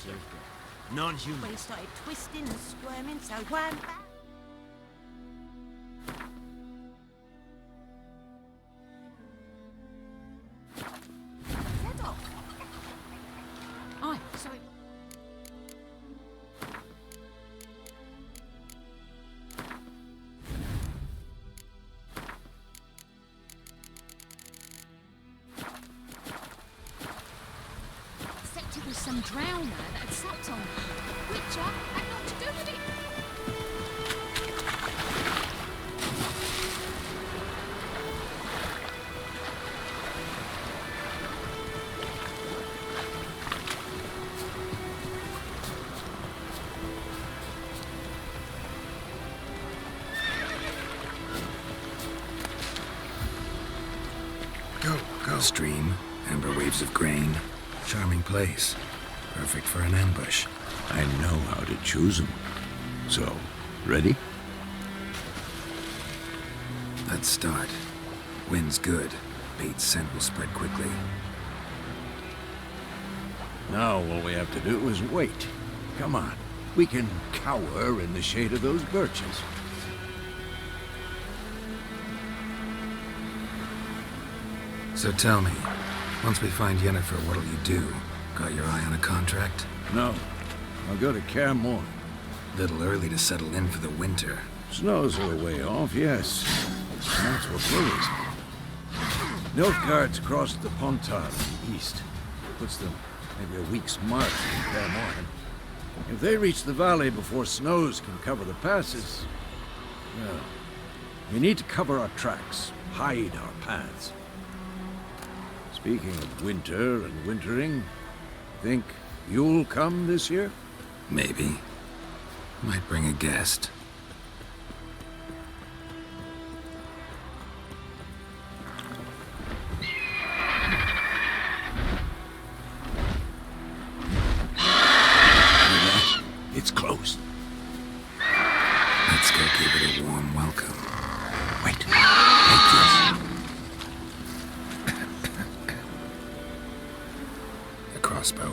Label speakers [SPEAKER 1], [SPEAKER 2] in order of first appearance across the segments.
[SPEAKER 1] you. Non-human.
[SPEAKER 2] When he started twisting and squirming, so one back. Head off. Aye, sorry. Except it was some drowner that had sucked on me, which I had not to do with it.
[SPEAKER 3] Go. Stream, amber waves of grain. Charming place. Perfect for an ambush.
[SPEAKER 4] I know how to choose them. So, ready?
[SPEAKER 3] Let's start. Wind's good. Bait's scent will spread quickly.
[SPEAKER 4] Now all we have to do is wait. Come on. We can cower in the shade of those birches.
[SPEAKER 3] So tell me, once we find Yennefer, what'll you do? Got your eye on a contract?
[SPEAKER 4] No. I'll go to Kaer Morhen.
[SPEAKER 3] Little early to settle in for the winter.
[SPEAKER 4] Snows are a way off, yes. And that's what worries me. Nilfgaard's across the Pontar in the east. Puts them maybe a week's march in Kaer Morhen. If they reach the valley before snows can cover the passes, well, we need to cover our tracks, hide our paths. Speaking of winter and wintering, think you'll come this year?
[SPEAKER 3] Maybe. Might bring a guest.
[SPEAKER 4] It's close.
[SPEAKER 3] Let's go give it a warm welcome.
[SPEAKER 4] Wait. Take this.
[SPEAKER 3] A crossbow.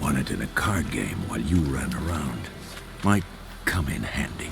[SPEAKER 4] Won it in a card game while you ran around. Might come in handy.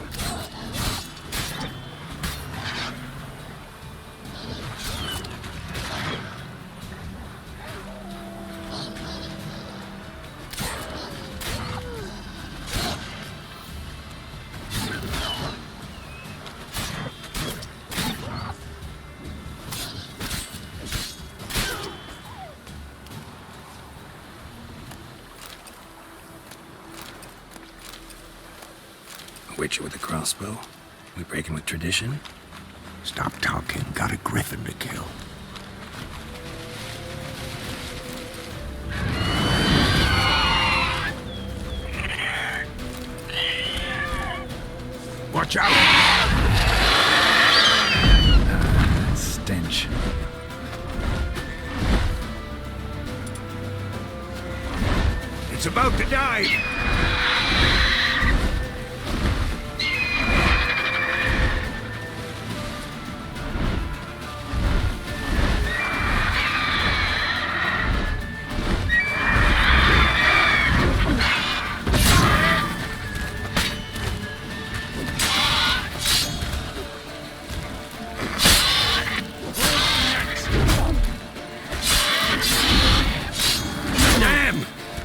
[SPEAKER 3] Witcher with a crossbow? We breaking with tradition?
[SPEAKER 4] Stop talking. Got a griffin to kill. Watch out!
[SPEAKER 3] Stench.
[SPEAKER 4] It's about to die!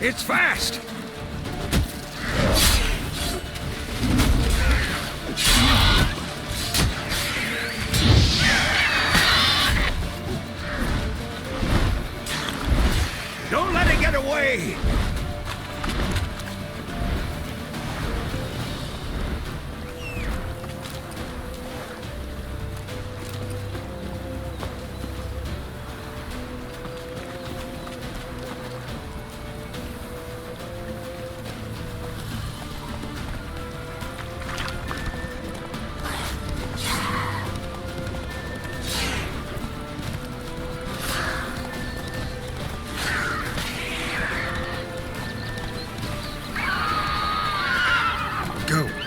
[SPEAKER 4] It's fast! Don't let it get away!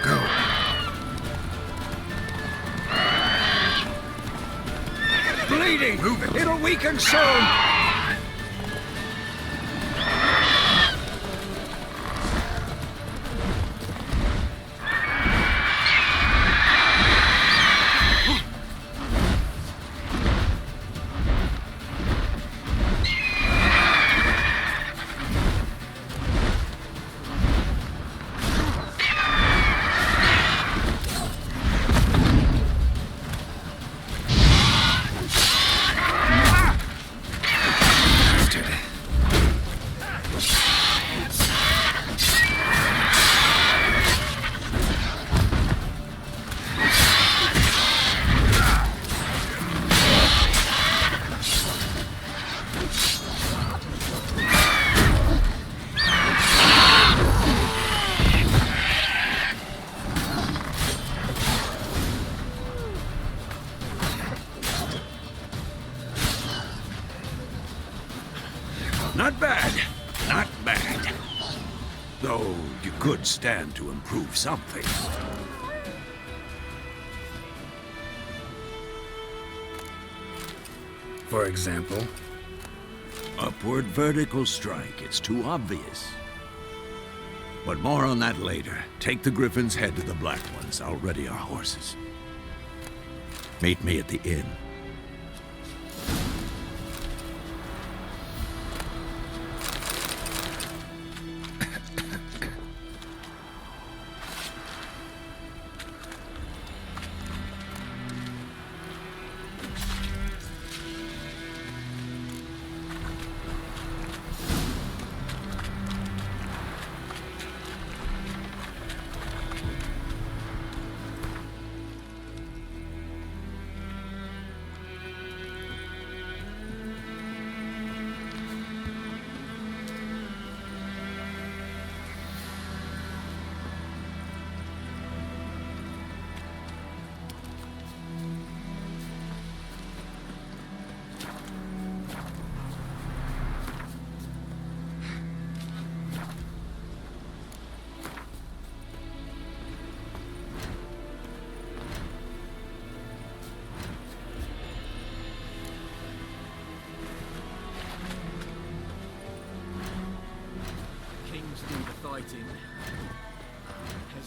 [SPEAKER 3] Go.
[SPEAKER 4] Bleeding! Move it. It'll weaken soon! Though you could stand to improve something.
[SPEAKER 3] For example?
[SPEAKER 4] Upward vertical strike. It's too obvious. But more on that later. Take the Griffin's head to the Black Ones. I'll ready our horses. Meet me at the inn.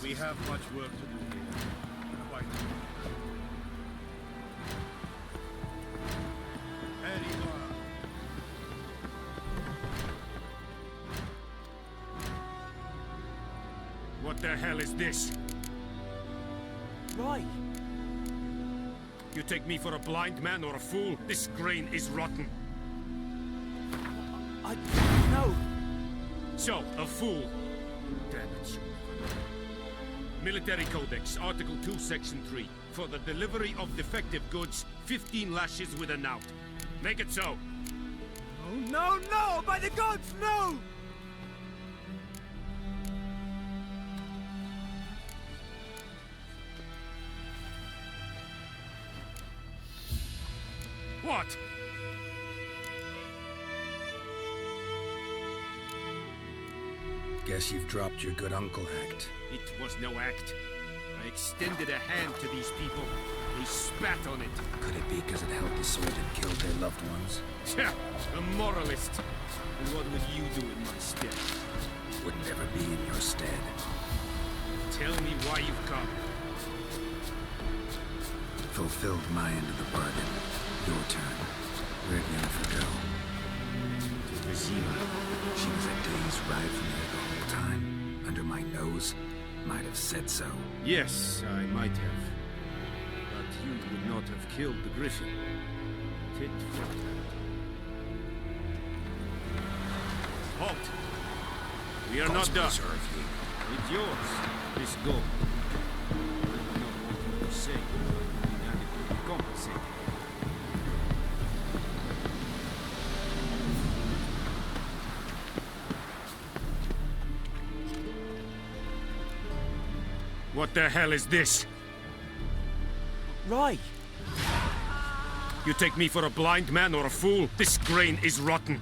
[SPEAKER 1] We have much work to do here. Quite. Very well.
[SPEAKER 5] What the hell is this?
[SPEAKER 1] Right.
[SPEAKER 5] You take me for a blind man or a fool? This grain is rotten.
[SPEAKER 1] I know.
[SPEAKER 5] So, a fool. Damn it, you. Military Codex, Article 2, Section 3. For the delivery of defective goods, 15 lashes with a knout. Make it so.
[SPEAKER 1] Oh, no, no! By the gods, no!
[SPEAKER 5] What?
[SPEAKER 3] Guess you've dropped your good uncle act.
[SPEAKER 5] It was no act. I extended a hand to these people. They spat on it.
[SPEAKER 3] Could it be because it held the sword and killed their loved ones?
[SPEAKER 5] Tja, a moralist. And what would you do in my stead?
[SPEAKER 3] Would never be in your stead.
[SPEAKER 5] Tell me why you've come.
[SPEAKER 3] Fulfilled my end of the bargain. Your turn. Where'd Yennefer go?
[SPEAKER 5] To Vizima.
[SPEAKER 3] She was a day's ride from here the whole time. Under my nose. Might have said so.
[SPEAKER 5] Yes, I might have. But you would not have killed the Griffin. Tit for tat. Halt! We are not done. It's yours. This gold. I do not want you to say inadequately compensated. What the hell is this?
[SPEAKER 1] Right.
[SPEAKER 5] You take me for a blind man or a fool? This grain is rotten.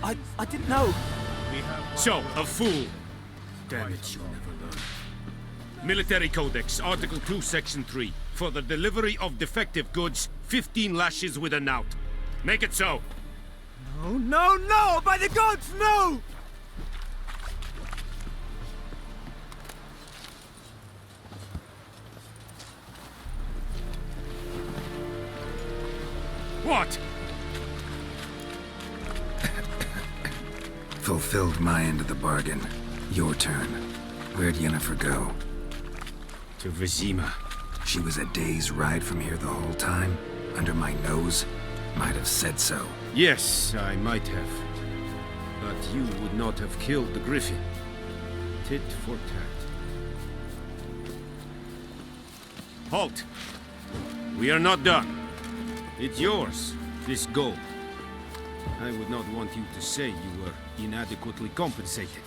[SPEAKER 1] I didn't know.
[SPEAKER 5] So, a fool. Damn it, you never learn. Military Codex, Article 2, Section 3. For the delivery of defective goods, 15 lashes with a knout. Make it so.
[SPEAKER 1] No, no, no! By the gods, no!
[SPEAKER 5] What?
[SPEAKER 3] Fulfilled my end of the bargain. Your turn. Where'd Yennefer go?
[SPEAKER 5] To Vizima.
[SPEAKER 3] She was a day's ride from here the whole time. Under my nose. Might have said so.
[SPEAKER 5] Yes, I might have. But you would not have killed the Griffin. Tit for tat. Halt! We are not done. It's yours, this gold. I would not want you to say you were inadequately compensated.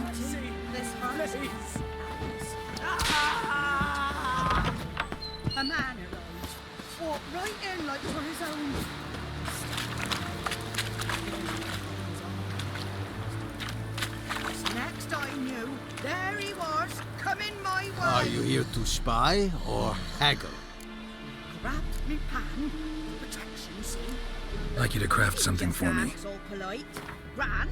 [SPEAKER 6] empty this heart. A man arrived, walked right in like on his own. Next I knew, there he was, coming my way.
[SPEAKER 7] Are you here to spy or haggle?
[SPEAKER 6] Grabbed me pan, protection, see?
[SPEAKER 3] I'd like you to craft something
[SPEAKER 6] Just
[SPEAKER 3] for me.
[SPEAKER 6] asked all polite. Gran,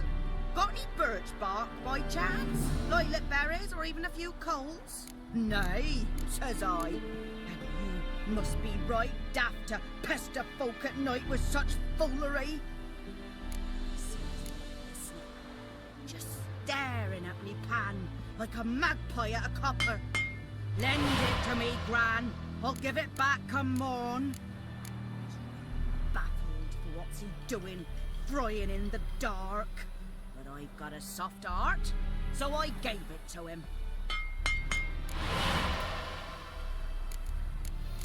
[SPEAKER 6] got any birch bark by chance? Lilac berries or even a few coals? Nay, says I. And you must be right daft to pester folk at night with such foolery. Just staring at me pan like a magpie at a copper. Lend it to me, Gran. I'll give it back come morn. Baffled for what's he doing, frying in the dark. But I've got a soft heart, so I gave it to him.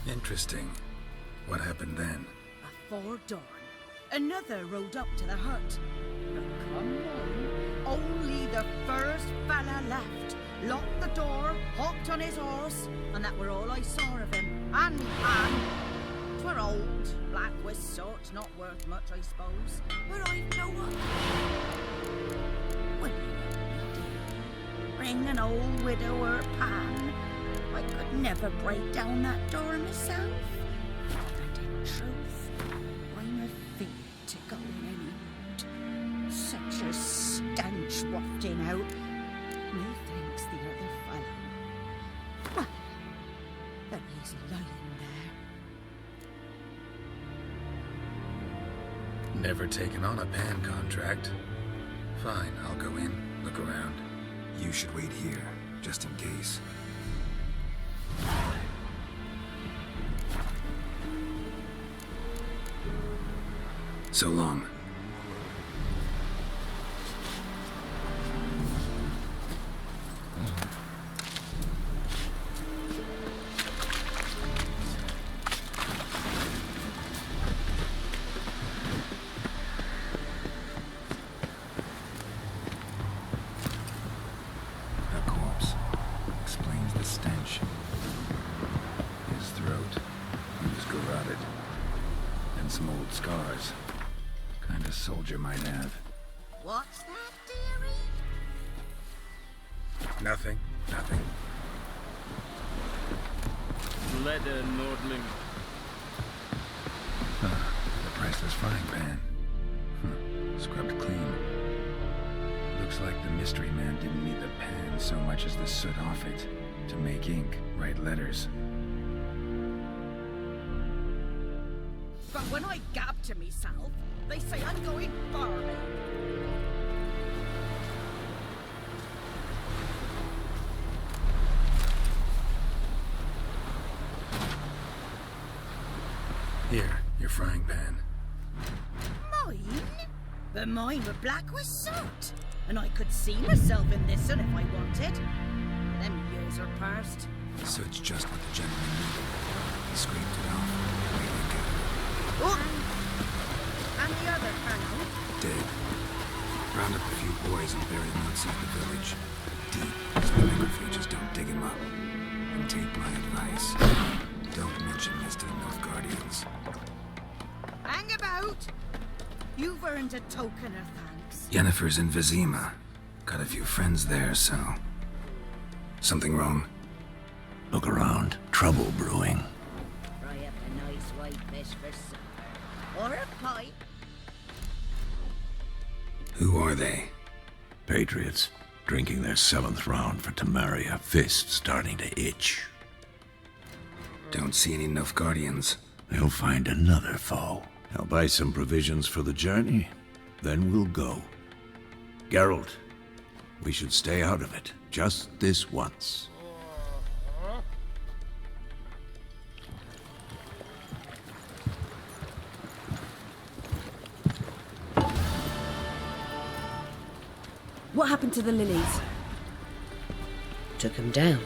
[SPEAKER 3] Interesting. What happened then?
[SPEAKER 6] Before dawn, another rode up to the hut. But come on, only the first fella left. Locked the door, hopped on his horse, and that were all I saw of him. And me pan. 'Twere old, black with sort, not worth much, I suppose. But I've no one. Will you help me, dear? Bring an old widower pan. I could never break down that door myself. And in truth, I'm afeard to go in any mood. Such a stench wafting out. Methinks the other fellow. Well, then he's lying there.
[SPEAKER 3] Never taken on a pan contract. Fine, I'll go in, look around. You should wait here, just in case. So long. A corpse explains the stench. His throat, he was garroted. And some old scars. Kind of soldier might have.
[SPEAKER 6] What's that, dearie?
[SPEAKER 3] Nothing.
[SPEAKER 1] Leather Nordling.
[SPEAKER 3] The priceless frying pan. Scrubbed clean. Looks like the mystery man didn't need the pan so much as the soot off it to make ink, write letters.
[SPEAKER 6] But when I gab to myself, they say I'm going farming.
[SPEAKER 3] Here, your frying pan.
[SPEAKER 6] Mine? But mine were black with soot. And I could see myself in this one if I wanted. Them years are past.
[SPEAKER 3] Soot's just what the gentleman needed. He scraped it off.
[SPEAKER 6] Oh! And the other colonel?
[SPEAKER 3] Dead. Round up a few boys and bury them outside the village. Deep, so the necrophagers don't dig him up. And take my advice. Don't mention this to the Nilfgaardians.
[SPEAKER 6] Hang about! You've earned a token of thanks.
[SPEAKER 3] Yennefer's in Vizima. Got a few friends there, so... Something wrong?
[SPEAKER 7] Look around. Trouble brewing.
[SPEAKER 6] Fry up a nice white fish for supper. Or a pipe.
[SPEAKER 3] Who are they?
[SPEAKER 7] Patriots. Drinking their 7th round for Tamaria. Fist starting to itch.
[SPEAKER 3] Don't see any Nilfgaardians.
[SPEAKER 7] They'll find another foe. I'll buy some provisions for the journey. Then we'll go. Geralt, we should stay out of it. Just this once.
[SPEAKER 8] What happened to the lilies?
[SPEAKER 6] Took him down.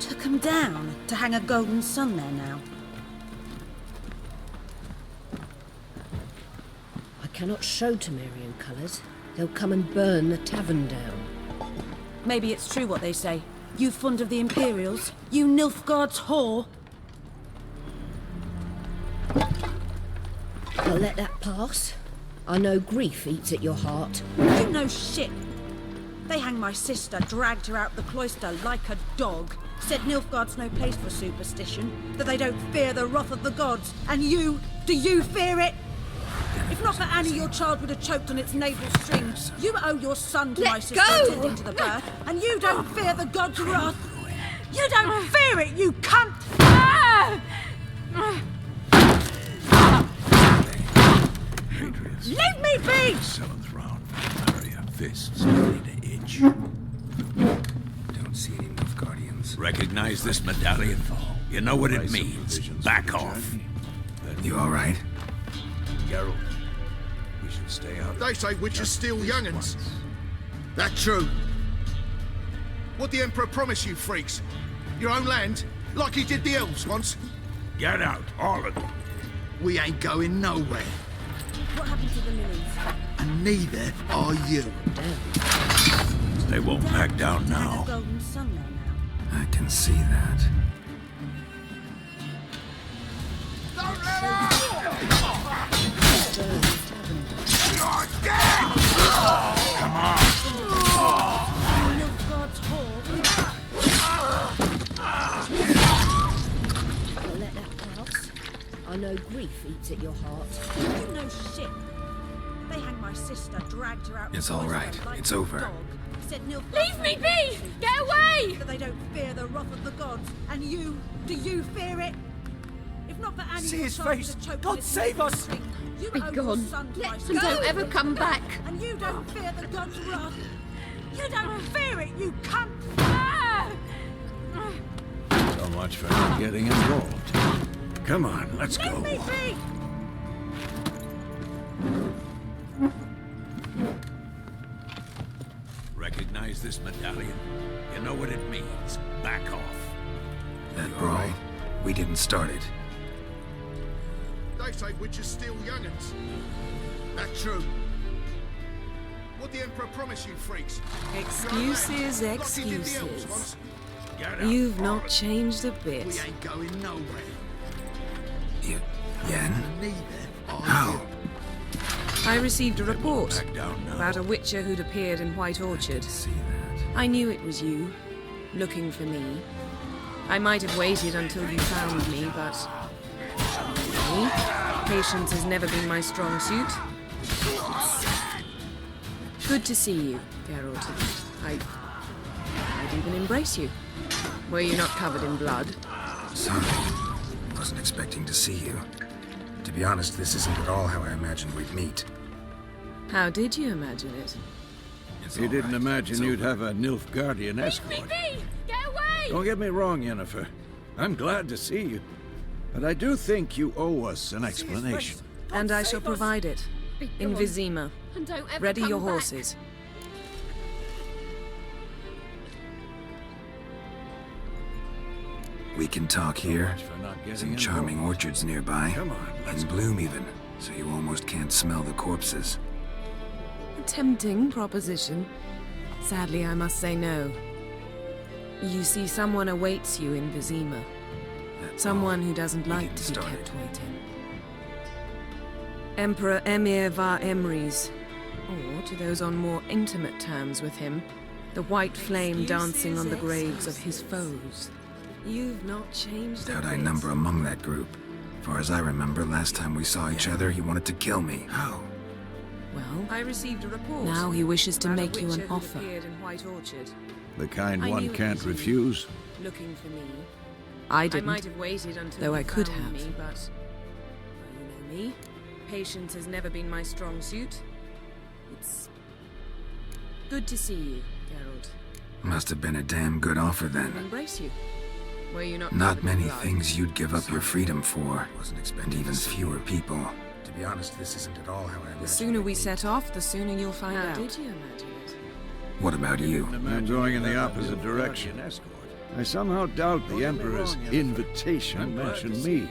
[SPEAKER 6] Took him down to hang a golden sun there now.
[SPEAKER 9] I cannot show Temerian colours. They'll come and burn the tavern down.
[SPEAKER 8] Maybe it's true what they say. You fond of the Imperials? You Nilfgaard's whore?
[SPEAKER 9] I'll let that pass. I know grief eats at your heart.
[SPEAKER 8] You know shit. They hanged my sister, dragged her out the cloister like a dog. Said Nilfgaard's no place for superstition, that they don't fear the wrath of the gods. And you, do you fear it? If not for Annie, your child would have choked on its navel string. You owe your son to my sister attending to the birth, and you don't fear the gods' wrath. You don't fear it, you cunt! Leave me be!
[SPEAKER 7] Seventh round, Valeria. Fists ready to itch.
[SPEAKER 3] Don't see any Nilfgaardians.
[SPEAKER 7] Recognize this medallion? You know what it means. Back off.
[SPEAKER 3] You all right?
[SPEAKER 7] Geralt, we should stay out.
[SPEAKER 1] They say witches steal young'uns. That true? What the Emperor promised you, freaks? Your own land? Like he did the elves once?
[SPEAKER 7] Get out, all of them.
[SPEAKER 1] We ain't going nowhere.
[SPEAKER 8] What happened to the lilies?
[SPEAKER 1] And neither are you.
[SPEAKER 7] They won't back down
[SPEAKER 8] Hang a
[SPEAKER 7] now.
[SPEAKER 8] golden sun there now.
[SPEAKER 3] I can see that.
[SPEAKER 8] Nilfgaard's whore.
[SPEAKER 9] I'll let that pass. I know grief eats at your heart.
[SPEAKER 8] You know shit. They hanged my sister, dragged her out.
[SPEAKER 3] It's
[SPEAKER 8] the
[SPEAKER 3] all
[SPEAKER 8] cloister
[SPEAKER 3] right.
[SPEAKER 8] like
[SPEAKER 3] It's
[SPEAKER 8] a
[SPEAKER 3] over.
[SPEAKER 8] dog. Said Nilfgaard's
[SPEAKER 2] Leave me
[SPEAKER 8] no
[SPEAKER 2] be!
[SPEAKER 8] place for
[SPEAKER 2] Get away!
[SPEAKER 8] that they don't fear the wrath of the gods. And you, do you fear it? If not for Annie,
[SPEAKER 10] See
[SPEAKER 8] your
[SPEAKER 10] his
[SPEAKER 8] child would
[SPEAKER 10] face.
[SPEAKER 8] have choked
[SPEAKER 10] God
[SPEAKER 8] on its
[SPEAKER 10] save
[SPEAKER 8] navel
[SPEAKER 10] us.
[SPEAKER 8] string. You
[SPEAKER 2] Be
[SPEAKER 8] owe your
[SPEAKER 2] gone.
[SPEAKER 8] son to my
[SPEAKER 2] And
[SPEAKER 8] sister.
[SPEAKER 2] don't ever come back.
[SPEAKER 8] And you don't fear the gods' wrath. You don't fear it, you cunt!
[SPEAKER 7] So much for not getting involved. Come on, let's go.
[SPEAKER 8] Leave me be!
[SPEAKER 7] Recognize this medallion? You know what it means. Back off.
[SPEAKER 3] That brawl, we didn't start it.
[SPEAKER 1] They say witches steal young'uns. That true? What the Emperor promised you, freaks?
[SPEAKER 11] Excuses,
[SPEAKER 1] Like he did the elves
[SPEAKER 11] excuses.
[SPEAKER 1] once?
[SPEAKER 7] Get out,
[SPEAKER 11] You've
[SPEAKER 7] all
[SPEAKER 11] not
[SPEAKER 7] of
[SPEAKER 11] changed a
[SPEAKER 1] We
[SPEAKER 11] bit.
[SPEAKER 1] ain't going nowhere.
[SPEAKER 3] Yen?
[SPEAKER 1] And neither are
[SPEAKER 3] How?
[SPEAKER 1] you.
[SPEAKER 11] I received a report
[SPEAKER 7] back down now.
[SPEAKER 11] about a witcher who'd appeared in White Orchard.
[SPEAKER 3] See that?
[SPEAKER 11] I knew it was you, looking for me. I might have waited until you found me, but... Me? Patience has never been my strong suit. Good to see you, Geralt. I'd even embrace you. Were you not covered in blood?
[SPEAKER 3] Sorry. Wasn't expecting to see you. To be honest, this isn't at all how I imagined we'd meet.
[SPEAKER 11] How did you imagine it?
[SPEAKER 3] It's
[SPEAKER 7] You
[SPEAKER 3] all
[SPEAKER 7] didn't
[SPEAKER 3] right.
[SPEAKER 7] imagine
[SPEAKER 3] It's
[SPEAKER 7] you'd
[SPEAKER 3] over.
[SPEAKER 7] have a Nilfgaardian escort.
[SPEAKER 2] Get away!
[SPEAKER 7] Don't get me wrong, Yennefer. I'm glad to see you. But I do think you owe us an explanation.
[SPEAKER 11] And I shall provide it. In Vizima.
[SPEAKER 2] And don't ever
[SPEAKER 11] Ready
[SPEAKER 2] come
[SPEAKER 11] your
[SPEAKER 2] back.
[SPEAKER 11] horses.
[SPEAKER 3] We can talk here.
[SPEAKER 7] For not getting
[SPEAKER 3] Some charming
[SPEAKER 7] involved.
[SPEAKER 3] orchards nearby.
[SPEAKER 7] Come on, let's
[SPEAKER 3] In
[SPEAKER 7] go.
[SPEAKER 3] bloom even, so you almost can't smell the corpses.
[SPEAKER 11] A tempting proposition. Sadly, I must say no. You see, someone awaits you in Vizima.
[SPEAKER 3] That's
[SPEAKER 11] Someone
[SPEAKER 3] all.
[SPEAKER 11] who doesn't
[SPEAKER 3] We
[SPEAKER 11] like
[SPEAKER 3] didn't
[SPEAKER 11] to be
[SPEAKER 3] start
[SPEAKER 11] kept
[SPEAKER 3] it.
[SPEAKER 11] waiting. Emperor Emir var Emrys. Or, to those on more intimate terms with him, the white flame dancing on the graves of his foes. You've not changed a
[SPEAKER 3] Doubt I
[SPEAKER 11] bit.
[SPEAKER 3] number among that group. Far as I remember, last time we saw each other, he wanted to kill me. How?
[SPEAKER 11] Well,
[SPEAKER 2] I received a report.
[SPEAKER 11] now he wishes to
[SPEAKER 2] about a
[SPEAKER 11] make you
[SPEAKER 2] witcher
[SPEAKER 11] an
[SPEAKER 2] who'd
[SPEAKER 11] offer.
[SPEAKER 2] appeared in White Orchard.
[SPEAKER 7] The kind
[SPEAKER 11] I
[SPEAKER 7] one
[SPEAKER 11] knew it
[SPEAKER 7] can't
[SPEAKER 11] was you.
[SPEAKER 7] refuse.
[SPEAKER 2] Looking for me.
[SPEAKER 11] I
[SPEAKER 2] I
[SPEAKER 11] didn't.
[SPEAKER 2] might have waited until
[SPEAKER 11] though
[SPEAKER 2] you
[SPEAKER 11] I could
[SPEAKER 2] found
[SPEAKER 11] have.
[SPEAKER 2] me, but well, you know me. Patience has never been my strong suit. It's good to see you, Geralt.
[SPEAKER 3] Must have been a damn good offer
[SPEAKER 2] And
[SPEAKER 3] then.
[SPEAKER 2] embrace you. Were you not?
[SPEAKER 3] Not
[SPEAKER 2] covered in
[SPEAKER 3] many
[SPEAKER 2] blood?
[SPEAKER 3] things you'd give up your freedom for. And even fewer people. To be honest, this isn't at all how I imagined.
[SPEAKER 11] The sooner we
[SPEAKER 3] we'd meet.
[SPEAKER 11] set off, the sooner you'll find
[SPEAKER 2] How
[SPEAKER 11] out.
[SPEAKER 2] did you imagine it?
[SPEAKER 3] What about you?
[SPEAKER 7] I'm going in the opposite direction. I somehow doubt the Emperor's invitation mentioned me.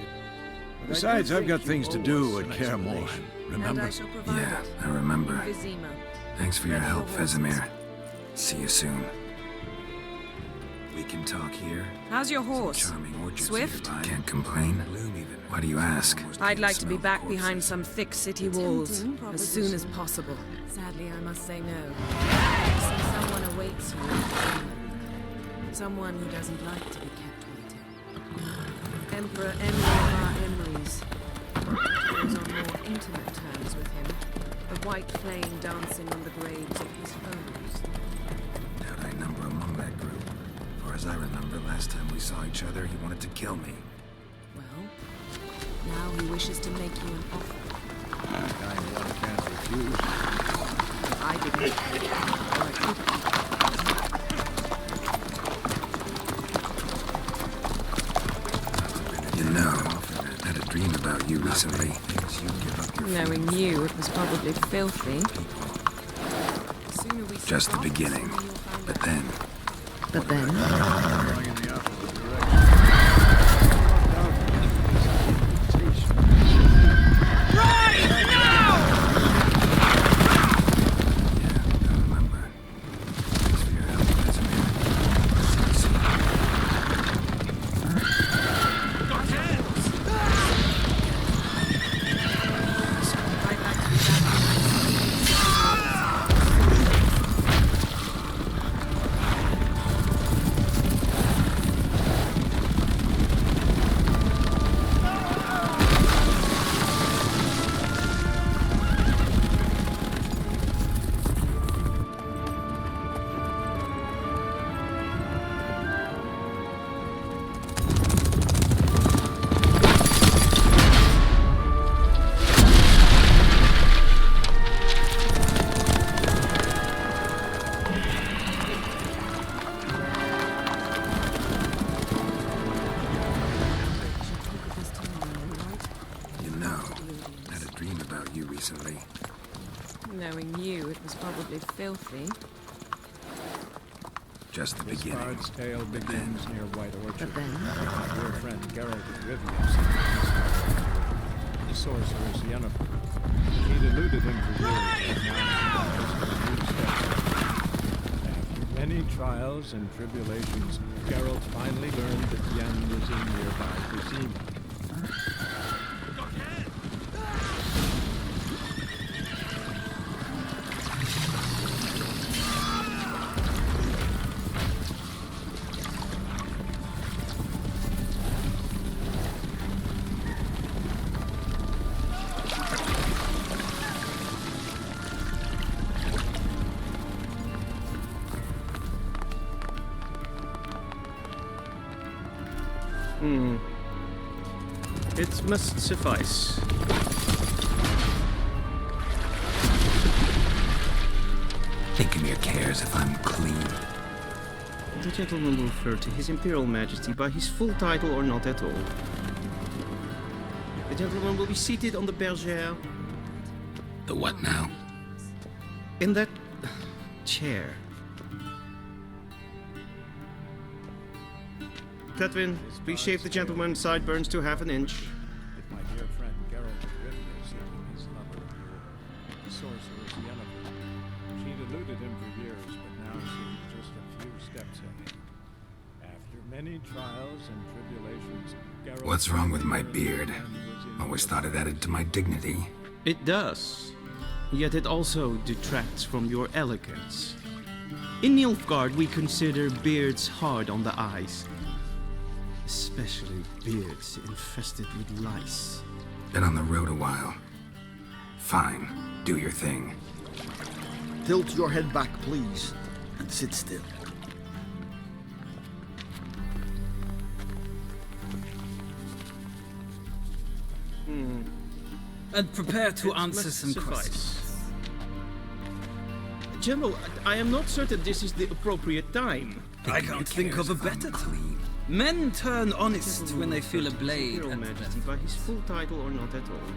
[SPEAKER 7] Besides, I've got things to do and care more.
[SPEAKER 2] And
[SPEAKER 7] Remember?
[SPEAKER 2] I shall provide
[SPEAKER 3] Yeah,
[SPEAKER 2] it.
[SPEAKER 3] I remember.
[SPEAKER 2] Vizima.
[SPEAKER 3] Thanks for your help, Vesemir. See you soon. We can talk here.
[SPEAKER 11] How's your horse?
[SPEAKER 3] Charming orchards
[SPEAKER 11] Swift?
[SPEAKER 3] nearby. Can't complain. Why do you ask?
[SPEAKER 11] I'd like to be back behind some thick city walls as soon as possible.
[SPEAKER 2] Sadly, I must say no. Someone awaits you. Someone who doesn't like to be kept waiting.
[SPEAKER 11] Emperor Emry of our Emrys. Those on more intimate terms with him. The white flame dancing on the graves of his foes.
[SPEAKER 3] Doubt I number among that group. For as I remember, last time we saw each other, he wanted to kill me.
[SPEAKER 2] Well, now he wishes to make you an offer.
[SPEAKER 4] Kind one can't refuse.
[SPEAKER 11] I didn't. Or I couldn't.
[SPEAKER 3] You know, I had a dream about you recently.
[SPEAKER 11] Knowing you, it was probably filthy.
[SPEAKER 3] Just the beginning. But then...
[SPEAKER 11] But then...
[SPEAKER 4] Going in the opposite direction.
[SPEAKER 11] Knowing you, it was probably filthy.
[SPEAKER 3] Just the
[SPEAKER 4] This
[SPEAKER 3] beginning.
[SPEAKER 4] bard's tale begins near White Orchard.
[SPEAKER 11] But then...
[SPEAKER 4] My dear friend Geralt of Rivia the sorceress Yennefer. She'd eluded him for years, but now she was a new step. After many trials and tribulations, Geralt finally learned that Yen was in nearby Vizima.
[SPEAKER 10] It must suffice.
[SPEAKER 3] Thinking your cares if I'm clean.
[SPEAKER 10] The gentleman will refer to His Imperial Majesty by his full title or not at all. The gentleman will be seated on the bergère.
[SPEAKER 3] The what now?
[SPEAKER 10] In that chair. Catwin, please shave the gentleman's sideburns to half an inch.
[SPEAKER 4] With my dear friend Geralt of Rivia seeking his lover, the sorceress Yennefer. She'd eluded him for years, but now seemed just a few steps ahead. After many trials and tribulations, Geralt...
[SPEAKER 3] What's wrong with my beard? Always thought it added to my dignity.
[SPEAKER 10] It does. Yet it also detracts from your elegance. In Nilfgaard, we consider beards hard on the eyes. Especially beards infested with lice.
[SPEAKER 3] Been on the road a while. Fine, do your thing.
[SPEAKER 12] Tilt your head back, please, and sit still.
[SPEAKER 13] And prepare to
[SPEAKER 10] It
[SPEAKER 13] answer
[SPEAKER 10] must
[SPEAKER 13] some
[SPEAKER 10] suffice.
[SPEAKER 13] questions.
[SPEAKER 10] General, I am not certain this is the appropriate time.
[SPEAKER 13] I can't think of a better time. Men turn honest when they feel a blade
[SPEAKER 10] Imperial
[SPEAKER 13] at
[SPEAKER 10] Majesty by his full title or not at all.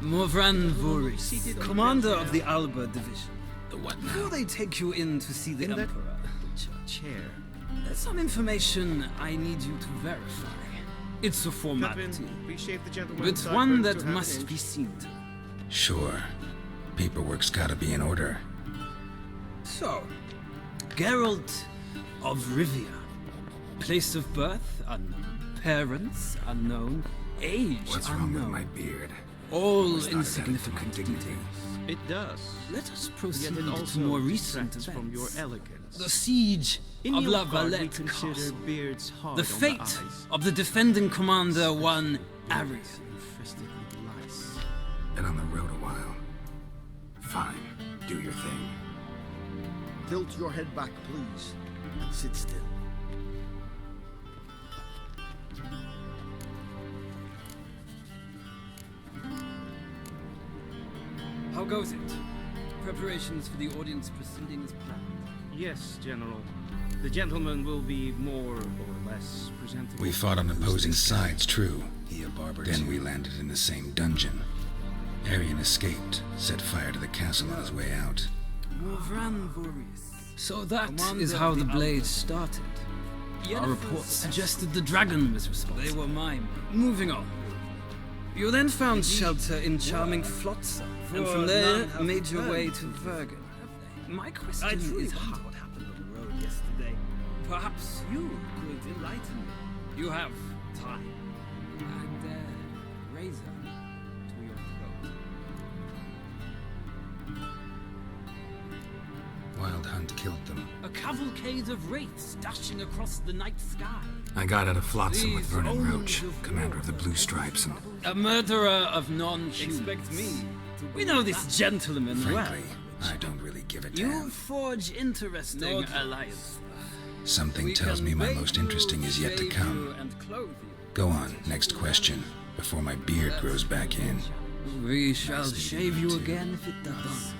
[SPEAKER 13] Morvran Voris,
[SPEAKER 10] Seated on
[SPEAKER 13] commander
[SPEAKER 10] the
[SPEAKER 13] of the Alba Division.
[SPEAKER 3] The what
[SPEAKER 13] Before
[SPEAKER 3] now?
[SPEAKER 13] they take you in to see the
[SPEAKER 10] In that
[SPEAKER 13] Emperor,
[SPEAKER 10] chair.
[SPEAKER 13] there's some information I need you to verify. It's a
[SPEAKER 10] Catwin,
[SPEAKER 13] formality,
[SPEAKER 10] please shave the gentleman's
[SPEAKER 13] but one
[SPEAKER 10] sideburns
[SPEAKER 13] that
[SPEAKER 10] to half an
[SPEAKER 13] must
[SPEAKER 10] inch.
[SPEAKER 13] be seen to.
[SPEAKER 3] Sure. Paperwork's gotta be in order.
[SPEAKER 13] So, Geralt of Rivia. Place of birth unknown. Parents unknown. Age
[SPEAKER 3] What's
[SPEAKER 13] unknown.
[SPEAKER 3] wrong with my beard?
[SPEAKER 13] All
[SPEAKER 3] Always thought it added to
[SPEAKER 13] insignificant
[SPEAKER 3] my dignity.
[SPEAKER 13] details.
[SPEAKER 10] It does.
[SPEAKER 13] Let us proceed
[SPEAKER 10] Yet it also
[SPEAKER 13] to more recent
[SPEAKER 10] detracts
[SPEAKER 13] events.
[SPEAKER 10] from your elegance.
[SPEAKER 13] The siege
[SPEAKER 10] In
[SPEAKER 13] of La
[SPEAKER 10] Nilfgaard, we
[SPEAKER 13] Valette
[SPEAKER 10] consider
[SPEAKER 13] Castle.
[SPEAKER 10] beards hard
[SPEAKER 13] The
[SPEAKER 10] on
[SPEAKER 13] fate
[SPEAKER 10] the eyes.
[SPEAKER 13] of the defending commander, one Arian.
[SPEAKER 10] Infested with lice.
[SPEAKER 3] Been on the road a while. Fine, do your thing.
[SPEAKER 12] Tilt your head back, please, and sit still.
[SPEAKER 13] How goes it? Preparations for the audience proceeding as planned.
[SPEAKER 10] Yes, General. The gentleman will be more or less presentable.
[SPEAKER 3] We fought on opposing sides, true. Then we landed in the same dungeon. Arian escaped, set fire to the castle on his way out.
[SPEAKER 13] So that is how the Blade started. Our reports suggested the dragon was responsible. They were mine. Moving on. You then found shelter in charming Flotsam, and from there made your way to Vergen. My question is how what happened on the road yesterday. Perhaps you could enlighten me. You have time. And Razer to your throat.
[SPEAKER 3] Wild Hunt killed them.
[SPEAKER 13] A cavalcade of wraiths dashing across the night sky.
[SPEAKER 3] I got out of Flotsam with
[SPEAKER 13] These
[SPEAKER 3] Vernon
[SPEAKER 13] omens
[SPEAKER 3] Roach,
[SPEAKER 13] of
[SPEAKER 3] commander of the Blue Stripes, and
[SPEAKER 13] A murderer of non-humans. Expect me. We know this gentleman
[SPEAKER 3] frankly, I don't really give a
[SPEAKER 13] well. You
[SPEAKER 3] damn.
[SPEAKER 13] forge interesting alliances.
[SPEAKER 3] Something tells me my most interesting is yet to come. Go on, next question, before my beard grows back in.
[SPEAKER 13] We shall shave you again if it does.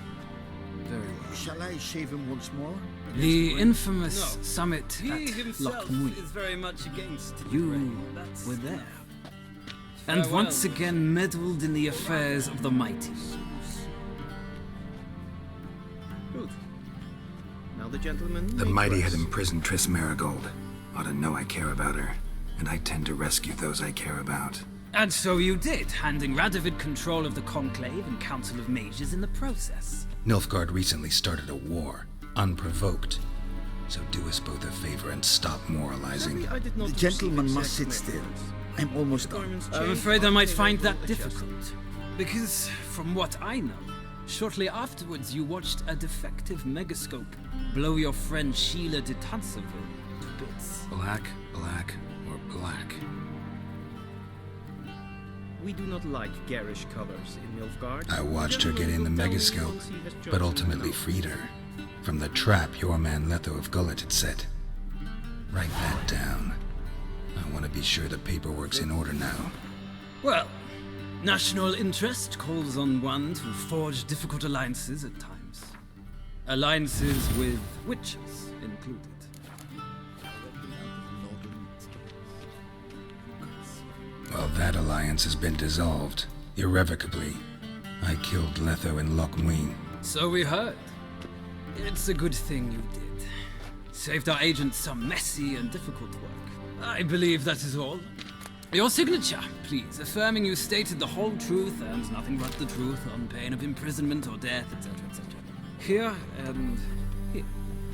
[SPEAKER 13] Very well.
[SPEAKER 12] Shall I shave him once more?
[SPEAKER 13] The infamous summit at Lochmuir.
[SPEAKER 14] is very much against
[SPEAKER 13] You were there. And once again meddled in the affairs of the mighty.
[SPEAKER 10] Good. Now the gentleman.
[SPEAKER 3] The
[SPEAKER 10] may
[SPEAKER 3] mighty had
[SPEAKER 10] press.
[SPEAKER 3] imprisoned Triss Marigold. Ought to know I care about her, and I tend to rescue those I care about.
[SPEAKER 13] And so you did, handing Radovid control of the Conclave and Council of Mages in the process.
[SPEAKER 3] Nilfgaard recently started a war, unprovoked. So do us both a favor and stop moralizing.
[SPEAKER 10] I did not
[SPEAKER 12] The
[SPEAKER 10] receive
[SPEAKER 12] gentleman must
[SPEAKER 10] exact
[SPEAKER 12] sit still.
[SPEAKER 10] measurements.
[SPEAKER 12] I'm almost done.
[SPEAKER 10] Requirements
[SPEAKER 13] I'm
[SPEAKER 10] change,
[SPEAKER 13] afraid I might
[SPEAKER 10] they
[SPEAKER 13] find
[SPEAKER 10] will
[SPEAKER 13] that
[SPEAKER 10] be adjusted.
[SPEAKER 13] difficult. Because, from what I know, shortly afterwards you watched a defective megascope blow your friend Sheila de Tanserville to bits.
[SPEAKER 3] Black, black, or black.
[SPEAKER 10] We do not like garish colors in Nilfgaard.
[SPEAKER 3] I watched her get in the megascope, but ultimately freed her. From the trap your man Letho of Gullet had set. Write that down. I want to be sure the paperwork's in order now.
[SPEAKER 13] Well, national interest calls on one to forge difficult alliances at times. Alliances with witches included.
[SPEAKER 3] Well, that alliance has been dissolved, irrevocably. I killed Letho in Lochmuir.
[SPEAKER 13] So we heard. It's a good thing you did. Saved our agent some messy and difficult work. I believe that is all. Your signature, please, affirming you stated the whole truth and nothing but the truth on pain of imprisonment or death, etc., etc. Here and here.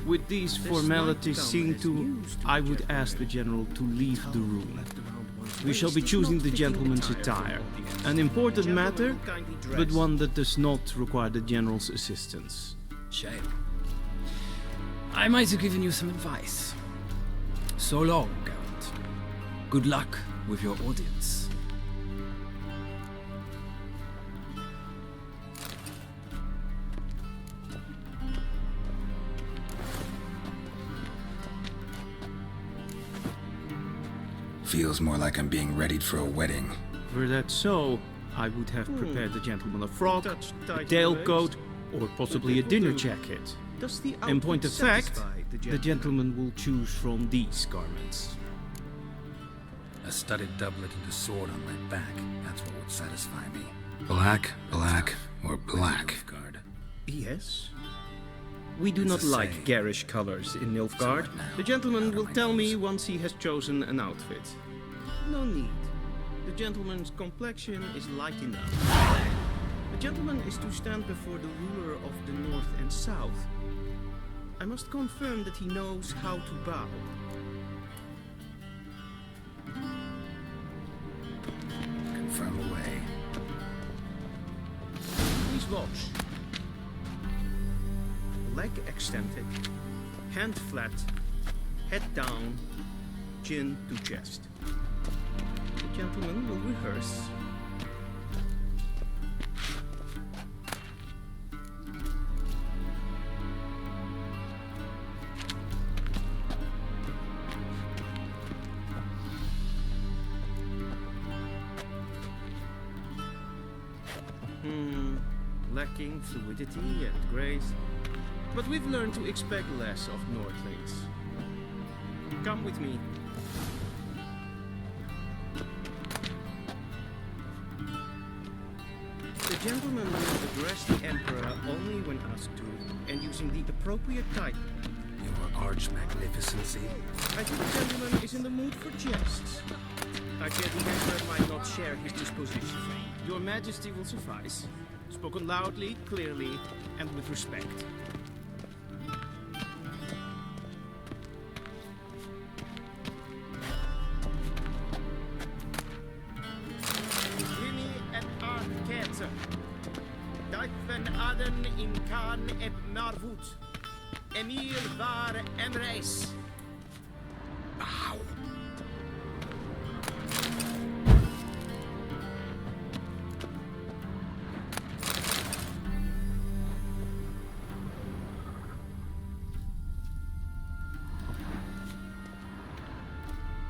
[SPEAKER 10] With these formalities seen to, I would ask the General to leave the room. We shall be choosing the gentleman's attire. An important matter, but one that does not require the General's assistance.
[SPEAKER 13] Shame. I might have given you some advice. So long, Geralt. Good luck with your audience.
[SPEAKER 3] Feels more like I'm being readied for a wedding.
[SPEAKER 10] Were that so, I would have prepared the gentleman a frock, a tailcoat, or possibly a dinner jacket. In point of fact, the gentleman will choose from these garments.
[SPEAKER 3] A studded doublet and a sword on my back. That's what would satisfy me. Black, black, or black.
[SPEAKER 10] Yes? We do not like
[SPEAKER 3] say.
[SPEAKER 10] garish colors in Nilfgaard.
[SPEAKER 3] So what now?
[SPEAKER 10] The gentleman
[SPEAKER 3] How do
[SPEAKER 10] will
[SPEAKER 3] I
[SPEAKER 10] tell
[SPEAKER 3] know
[SPEAKER 10] me
[SPEAKER 3] this?
[SPEAKER 10] once he has chosen an outfit. No need. The gentleman's complexion is light enough. The gentleman is to stand before the ruler of the North and South. I must confirm that he knows how to bow.
[SPEAKER 3] Confirm away.
[SPEAKER 10] Please watch. Leg extended, hand flat, head down, chin to chest. The gentleman will rehearse. Lacking fluidity and grace, but we've learned to expect less of Nordlings. Come with me. The gentleman will address the Emperor only when asked to, and using the appropriate title.
[SPEAKER 3] Your arch-magnificency?
[SPEAKER 10] I think the gentleman is in the mood for jests. I fear the Emperor might not share his disposition. Your Majesty will suffice. Spoken loudly, clearly, and with respect. Vini et Arctis. Dijven aden in Khan et Marvoet. Emil var en reis.
[SPEAKER 3] Bow.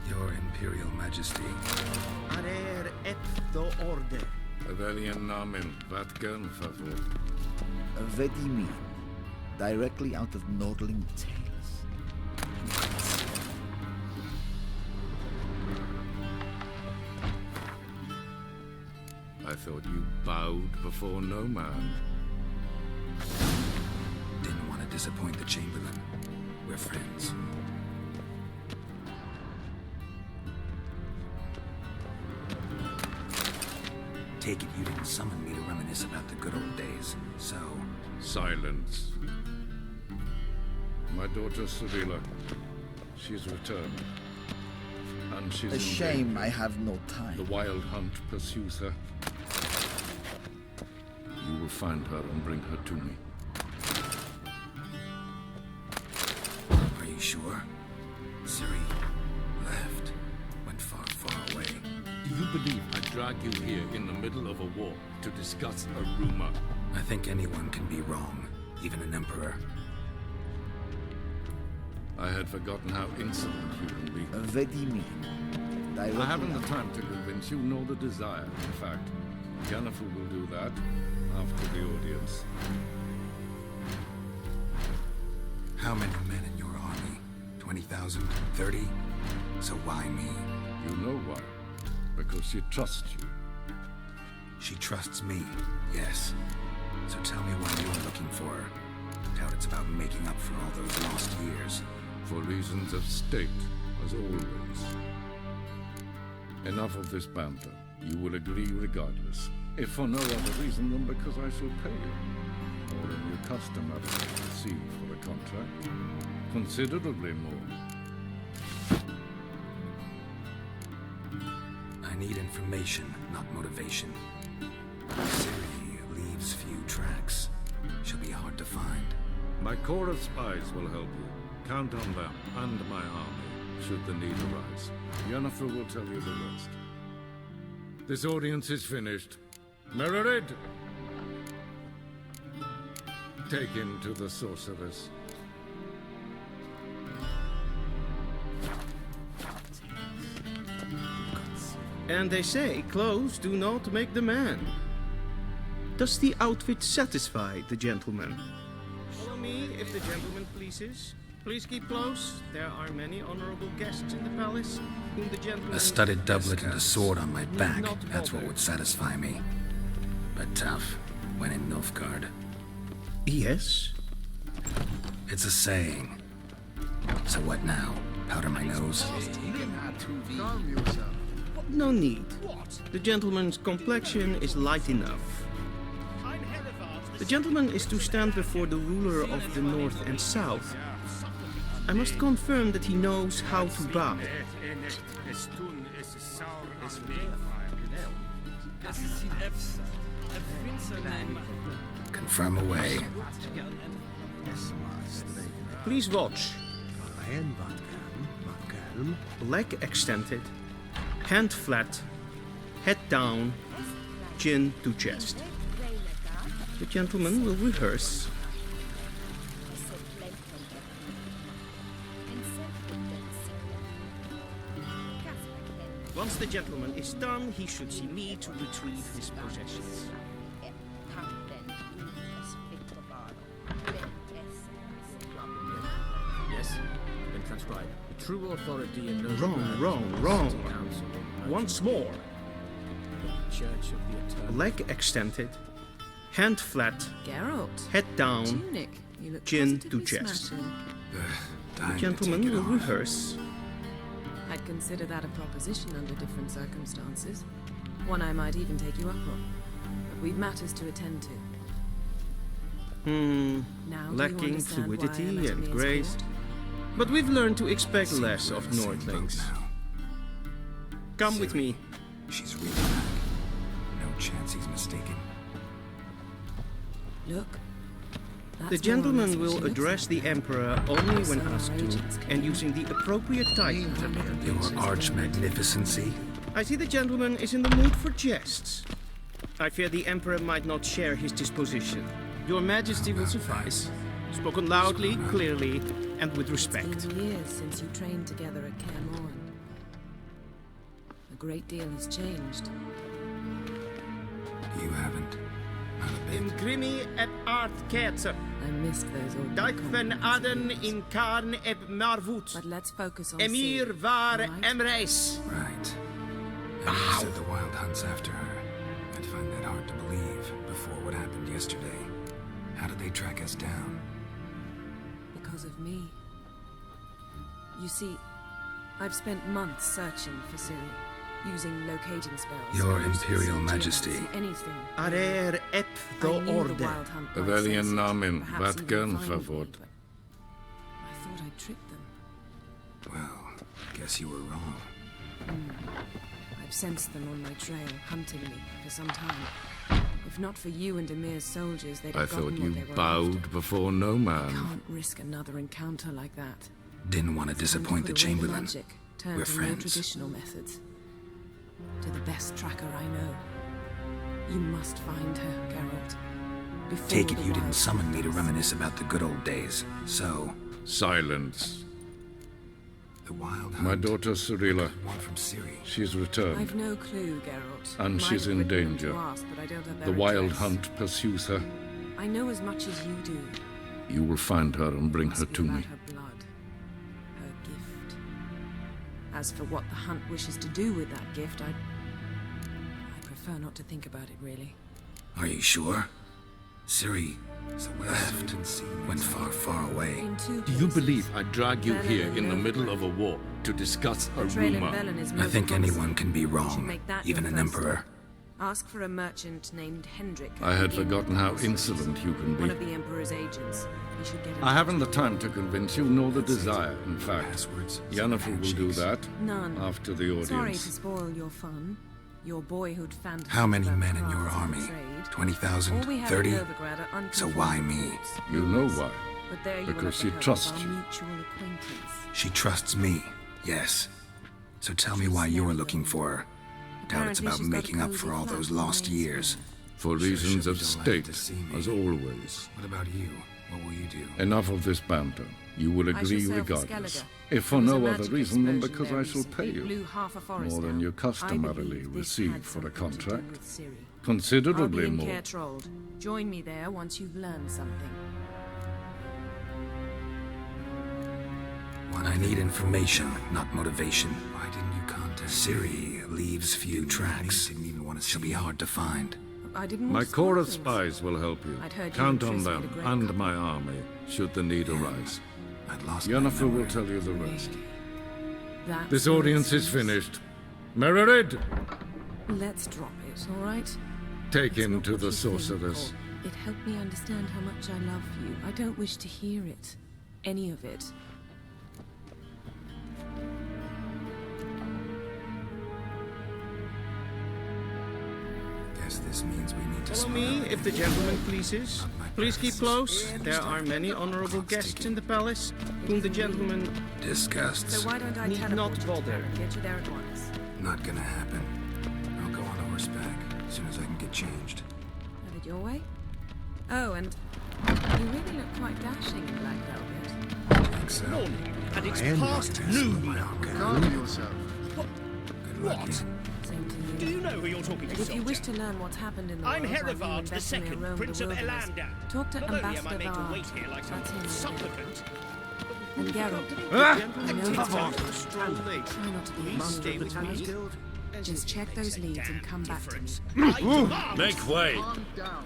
[SPEAKER 3] Your Imperial Majesty.
[SPEAKER 10] Arer et do orde.
[SPEAKER 4] Avelian namen, Vatgan favor.
[SPEAKER 12] Vedi directly out of Nordling tales.
[SPEAKER 4] I thought you bowed before no man.
[SPEAKER 3] Didn't want to disappoint the Chamberlain. We're friends. Take it you didn't summon me to reminisce about the good old days, so...
[SPEAKER 4] Silence. My daughter Sevilla, she's returned. And she's
[SPEAKER 12] A shame I have no time.
[SPEAKER 4] The wild hunt pursues her. You will find her and bring her to me.
[SPEAKER 3] Are you sure? Ciri left. Went far, far away.
[SPEAKER 4] Do you believe I drag you here in the middle of a war to discuss a rumor?
[SPEAKER 3] I think anyone can be wrong, even an emperor.
[SPEAKER 4] I had forgotten how insolent you can be.
[SPEAKER 12] Vedi
[SPEAKER 4] I haven't the time to convince you, nor the desire. In fact, Jennifer will do that after the audience.
[SPEAKER 3] How many men in your army? 20,000? 30? So why me?
[SPEAKER 4] You know why? Because she trusts you.
[SPEAKER 3] She trusts me, yes. So tell me why you're looking for her. Doubt it's about making up for all those lost years.
[SPEAKER 4] For reasons of state, as always. Enough of this banter. You will agree regardless. If for no other reason than because I shall pay you. More than you customarily receive for a contract. Considerably more.
[SPEAKER 3] I need information, not motivation. Ciri leaves few tracks. She'll be hard to find.
[SPEAKER 4] My corps of spies will help you. Count on them and my army, should the need arise. Jennifer will tell you the rest. This audience is finished. Mererid! Take him to the sorceress.
[SPEAKER 10] And they say clothes do not make the man. Does the outfit satisfy the gentleman? Follow me, if the gentleman pleases. Please keep close. There are many honorable guests in the palace whom the gentleman...
[SPEAKER 3] A studded doublet and a sword on my back. That's what would satisfy me. But tough, when in Nilfgaard.
[SPEAKER 10] Yes?
[SPEAKER 3] It's a saying. So what now? Powder my nose?
[SPEAKER 10] No need. The gentleman's complexion is light enough. The gentleman is to stand before the ruler of the North and South I must confirm that he knows how to bow.
[SPEAKER 3] Confirm away.
[SPEAKER 10] Please watch. Leg extended, hand flat, head down, chin to chest. The gentleman will rehearse. Once the gentleman is done, he should see me to retrieve his possessions.
[SPEAKER 13] Yes, been transcribed. The true authority and no
[SPEAKER 10] Wrong. Once more.
[SPEAKER 13] Church of the Eternal.
[SPEAKER 10] Leg extended, hand flat,
[SPEAKER 11] Geralt.
[SPEAKER 10] head down,
[SPEAKER 11] Tunic. You look
[SPEAKER 10] chin
[SPEAKER 11] positively
[SPEAKER 10] to chest.
[SPEAKER 11] smashing.
[SPEAKER 10] The gentleman will rehearse.
[SPEAKER 11] I'd consider that a proposition under different circumstances. One I might even take you up on. But we've matters to attend to. Now, do you
[SPEAKER 10] Lacking
[SPEAKER 11] understand why
[SPEAKER 10] fluidity
[SPEAKER 11] I'm at
[SPEAKER 10] and
[SPEAKER 11] Mir's
[SPEAKER 10] grace.
[SPEAKER 11] court?
[SPEAKER 10] But we've learned to expect less of Nordlings. Come with me.
[SPEAKER 3] She's really back. No chance he's mistaken.
[SPEAKER 11] Look.
[SPEAKER 10] The gentleman will address the Emperor only when asked to, and using the appropriate title.
[SPEAKER 3] Your arch-magnificency.
[SPEAKER 10] I see the gentleman is in the mood for jests. I fear the Emperor might not share his disposition. Your Majesty will suffice. Spoken loudly, clearly, and with respect.
[SPEAKER 11] It's been years since you trained together at Kaer Morhen. A great deal has changed.
[SPEAKER 3] You haven't. Not a bit.
[SPEAKER 10] In Grimi et art Ketzer.
[SPEAKER 11] I missed those old
[SPEAKER 10] Dijkven Aden in Karn eb Marvoet.
[SPEAKER 11] But let's focus on
[SPEAKER 10] Emir
[SPEAKER 11] Ciri,
[SPEAKER 10] var
[SPEAKER 11] right?
[SPEAKER 10] Emreis.
[SPEAKER 3] Right. Emily said the Wild Hunt's after her. I'd find that hard to believe before what happened yesterday. How did they track us down?
[SPEAKER 11] Because of me. You see, I've spent months searching for Ciri, using locating spells.
[SPEAKER 3] Your
[SPEAKER 11] Use
[SPEAKER 3] Imperial
[SPEAKER 11] CG,
[SPEAKER 3] Majesty.
[SPEAKER 11] see anything.
[SPEAKER 10] Arer ep
[SPEAKER 11] I
[SPEAKER 10] do
[SPEAKER 11] knew the
[SPEAKER 10] orde.
[SPEAKER 11] Wild Hunt might
[SPEAKER 4] Bavarian
[SPEAKER 11] sense it,
[SPEAKER 4] Namen,
[SPEAKER 11] perhaps even
[SPEAKER 4] Vatgern
[SPEAKER 11] find me,
[SPEAKER 4] verwort.
[SPEAKER 11] but I thought I'd tricked them.
[SPEAKER 3] Well, guess you were wrong.
[SPEAKER 11] I've sensed them on my trail, hunting me for some time. If not for you and Emir's soldiers, they'd
[SPEAKER 4] I
[SPEAKER 11] have
[SPEAKER 4] thought
[SPEAKER 11] gotten
[SPEAKER 4] you
[SPEAKER 11] what they were
[SPEAKER 4] bowed
[SPEAKER 11] after.
[SPEAKER 4] before no man.
[SPEAKER 11] Can't risk another encounter like that.
[SPEAKER 3] Didn't want to disappoint the Chamberlain.
[SPEAKER 11] Magic, turn
[SPEAKER 3] We're
[SPEAKER 11] to more
[SPEAKER 3] friends.
[SPEAKER 11] traditional methods. To the best tracker I know. You must find her, Geralt. Before
[SPEAKER 3] Take it
[SPEAKER 11] the
[SPEAKER 3] you didn't
[SPEAKER 11] Wild
[SPEAKER 3] summon
[SPEAKER 11] Hunt
[SPEAKER 3] me to
[SPEAKER 11] does.
[SPEAKER 3] reminisce about the good old days. So,
[SPEAKER 4] Silence.
[SPEAKER 3] the Wild Hunt.
[SPEAKER 4] My daughter Cirilla.
[SPEAKER 3] One from Ciri.
[SPEAKER 4] She's returned.
[SPEAKER 11] I've no clue, Geralt.
[SPEAKER 4] And
[SPEAKER 11] Might
[SPEAKER 4] she's
[SPEAKER 11] have
[SPEAKER 4] in
[SPEAKER 11] written them
[SPEAKER 4] danger.
[SPEAKER 11] to ask, but I don't have
[SPEAKER 4] The
[SPEAKER 11] their
[SPEAKER 4] Wild
[SPEAKER 11] address.
[SPEAKER 4] Hunt pursues her.
[SPEAKER 11] I know as much as you do.
[SPEAKER 4] You will find her and bring her
[SPEAKER 11] Must be
[SPEAKER 4] to
[SPEAKER 11] about
[SPEAKER 4] me.
[SPEAKER 11] her blood, her gift. As for what the Hunt wishes to do with that gift, I prefer not to think about it, really.
[SPEAKER 3] Are you sure? Ciri left, went far, far away.
[SPEAKER 11] In two
[SPEAKER 4] Do you
[SPEAKER 11] places.
[SPEAKER 4] believe I drag you
[SPEAKER 11] Velen
[SPEAKER 4] here
[SPEAKER 11] and
[SPEAKER 4] in the middle
[SPEAKER 11] Novgorod.
[SPEAKER 4] of a war to discuss a
[SPEAKER 11] The trail in
[SPEAKER 4] rumor?
[SPEAKER 11] Velen is
[SPEAKER 3] I
[SPEAKER 11] no
[SPEAKER 3] think
[SPEAKER 11] promising.
[SPEAKER 3] anyone can be
[SPEAKER 11] You should
[SPEAKER 3] wrong,
[SPEAKER 11] make that
[SPEAKER 3] even
[SPEAKER 11] your
[SPEAKER 3] an
[SPEAKER 11] first
[SPEAKER 3] emperor.
[SPEAKER 11] step. Ask for a merchant named Hendrik.
[SPEAKER 4] I had
[SPEAKER 11] in
[SPEAKER 4] forgotten how
[SPEAKER 11] Alchemy.
[SPEAKER 4] insolent you can
[SPEAKER 11] One
[SPEAKER 4] be.
[SPEAKER 11] of the Emperor's agents. He should get in
[SPEAKER 4] I haven't the
[SPEAKER 11] touch
[SPEAKER 4] time to convince you, nor the desire, in fact.
[SPEAKER 3] Passwords,
[SPEAKER 4] Yennefer will do that
[SPEAKER 11] with- None.
[SPEAKER 4] after the
[SPEAKER 11] Sorry to
[SPEAKER 4] audience.
[SPEAKER 11] spoil your fun. Your boyhood fantasy.
[SPEAKER 3] How many
[SPEAKER 11] about
[SPEAKER 3] men in your
[SPEAKER 11] crafts and
[SPEAKER 3] army?
[SPEAKER 11] trade.
[SPEAKER 3] 20,000?
[SPEAKER 11] All we have
[SPEAKER 3] 30?
[SPEAKER 11] in Novigrad are
[SPEAKER 3] So
[SPEAKER 11] unconfirmed
[SPEAKER 3] why me?
[SPEAKER 11] reports.
[SPEAKER 4] You know why.
[SPEAKER 11] But there you
[SPEAKER 4] Because
[SPEAKER 11] will have
[SPEAKER 4] she
[SPEAKER 11] the help
[SPEAKER 4] trusts
[SPEAKER 11] of our
[SPEAKER 4] you.
[SPEAKER 11] mutual acquaintance.
[SPEAKER 3] She trusts me, yes. So tell me why you were looking for her. Doubt it's
[SPEAKER 11] Apparently
[SPEAKER 3] about
[SPEAKER 11] she's got a
[SPEAKER 3] making up
[SPEAKER 11] cozy
[SPEAKER 3] for all
[SPEAKER 11] flat
[SPEAKER 3] those
[SPEAKER 11] in
[SPEAKER 3] lost
[SPEAKER 11] Main
[SPEAKER 3] years.
[SPEAKER 11] Square.
[SPEAKER 4] For
[SPEAKER 3] Sure,
[SPEAKER 4] reasons
[SPEAKER 3] she'll
[SPEAKER 4] of
[SPEAKER 3] be delighted
[SPEAKER 4] state,
[SPEAKER 3] to see me.
[SPEAKER 4] as always.
[SPEAKER 3] What about you? What will you do?
[SPEAKER 4] Enough of this banter. You will
[SPEAKER 11] I shall
[SPEAKER 4] agree
[SPEAKER 11] sail for
[SPEAKER 4] regardless.
[SPEAKER 11] Skellige.
[SPEAKER 4] If for
[SPEAKER 11] There was a
[SPEAKER 4] no other
[SPEAKER 11] magic
[SPEAKER 4] reason than
[SPEAKER 11] explosion
[SPEAKER 4] because
[SPEAKER 11] there
[SPEAKER 4] I shall pay
[SPEAKER 11] recently. It blew
[SPEAKER 4] you.
[SPEAKER 11] half a forest
[SPEAKER 4] More than
[SPEAKER 11] down.
[SPEAKER 4] you
[SPEAKER 11] I
[SPEAKER 4] customarily
[SPEAKER 11] believe this
[SPEAKER 4] receive
[SPEAKER 11] had
[SPEAKER 4] for a
[SPEAKER 11] something to do
[SPEAKER 4] contract.
[SPEAKER 11] with Ciri.
[SPEAKER 4] Considerably
[SPEAKER 11] I'll be in
[SPEAKER 4] more.
[SPEAKER 11] Kaer Trolde. Join me there once you've learned something.
[SPEAKER 3] When I need information, not motivation. Why didn't you contact Ciri leaves few tracks. She'll be hard to find.
[SPEAKER 11] I didn't
[SPEAKER 4] My
[SPEAKER 11] want to
[SPEAKER 4] core
[SPEAKER 11] spoil
[SPEAKER 4] of
[SPEAKER 11] things.
[SPEAKER 4] spies will help you.
[SPEAKER 11] I'd heard you
[SPEAKER 4] Count
[SPEAKER 11] and
[SPEAKER 4] on
[SPEAKER 11] Triss made a
[SPEAKER 4] them
[SPEAKER 11] great
[SPEAKER 4] and
[SPEAKER 11] couple.
[SPEAKER 4] my army, should the need arise.
[SPEAKER 3] I'd lost my
[SPEAKER 4] Yennefer will
[SPEAKER 3] memory.
[SPEAKER 4] tell you the rest.
[SPEAKER 11] That's
[SPEAKER 4] This audience is
[SPEAKER 11] nonsense.
[SPEAKER 4] finished. Mererid,
[SPEAKER 11] Let's drop it, all right?
[SPEAKER 4] take
[SPEAKER 11] It's
[SPEAKER 4] him
[SPEAKER 11] not
[SPEAKER 4] to
[SPEAKER 11] what
[SPEAKER 4] the
[SPEAKER 11] you think,
[SPEAKER 4] sorceress.
[SPEAKER 11] or It helped me understand how much I love you. I don't wish to hear it. Any of it.
[SPEAKER 3] guess this means we need to
[SPEAKER 10] Follow
[SPEAKER 3] split
[SPEAKER 10] me,
[SPEAKER 3] up.
[SPEAKER 10] if the gentleman pleases. Please keep close. There are many honorable guests in the palace, whom the gentleman
[SPEAKER 3] Disgusts.
[SPEAKER 2] So why don't I
[SPEAKER 10] need
[SPEAKER 2] teleport
[SPEAKER 10] not
[SPEAKER 2] you
[SPEAKER 10] bother.
[SPEAKER 2] and get you there at once?
[SPEAKER 3] Not gonna happen. I'll go on horseback as soon as I can get changed.
[SPEAKER 2] Have it your way? Oh, and you really look quite dashing in black velvet.
[SPEAKER 3] Think so?
[SPEAKER 5] And it's past noon.
[SPEAKER 1] Calm yourself.
[SPEAKER 3] Good luck. Ian.
[SPEAKER 2] Same to you.
[SPEAKER 5] Do you know who you're talking to,
[SPEAKER 2] But if you
[SPEAKER 5] soldier?
[SPEAKER 2] wish to learn what's happened in the
[SPEAKER 5] I'm
[SPEAKER 2] world while you
[SPEAKER 5] Herivard
[SPEAKER 2] and
[SPEAKER 5] the
[SPEAKER 2] Vesemir
[SPEAKER 5] Second,
[SPEAKER 2] roamed
[SPEAKER 5] Prince
[SPEAKER 2] the
[SPEAKER 5] of
[SPEAKER 2] wilderness,
[SPEAKER 5] Elander.
[SPEAKER 2] talk to
[SPEAKER 5] Not only am I
[SPEAKER 2] Ambassador
[SPEAKER 5] made to
[SPEAKER 2] Vard.
[SPEAKER 5] wait here like some
[SPEAKER 2] That's him.
[SPEAKER 5] supplicant,
[SPEAKER 2] And Geralt,
[SPEAKER 10] Ah!
[SPEAKER 2] you know
[SPEAKER 10] Come
[SPEAKER 2] it's
[SPEAKER 10] on.
[SPEAKER 2] time. Try not to be
[SPEAKER 5] please stay
[SPEAKER 2] a
[SPEAKER 5] with
[SPEAKER 2] monster.
[SPEAKER 5] me.
[SPEAKER 2] Just check those leads and come back to me.
[SPEAKER 5] I demand
[SPEAKER 4] Make way!
[SPEAKER 1] Calm down.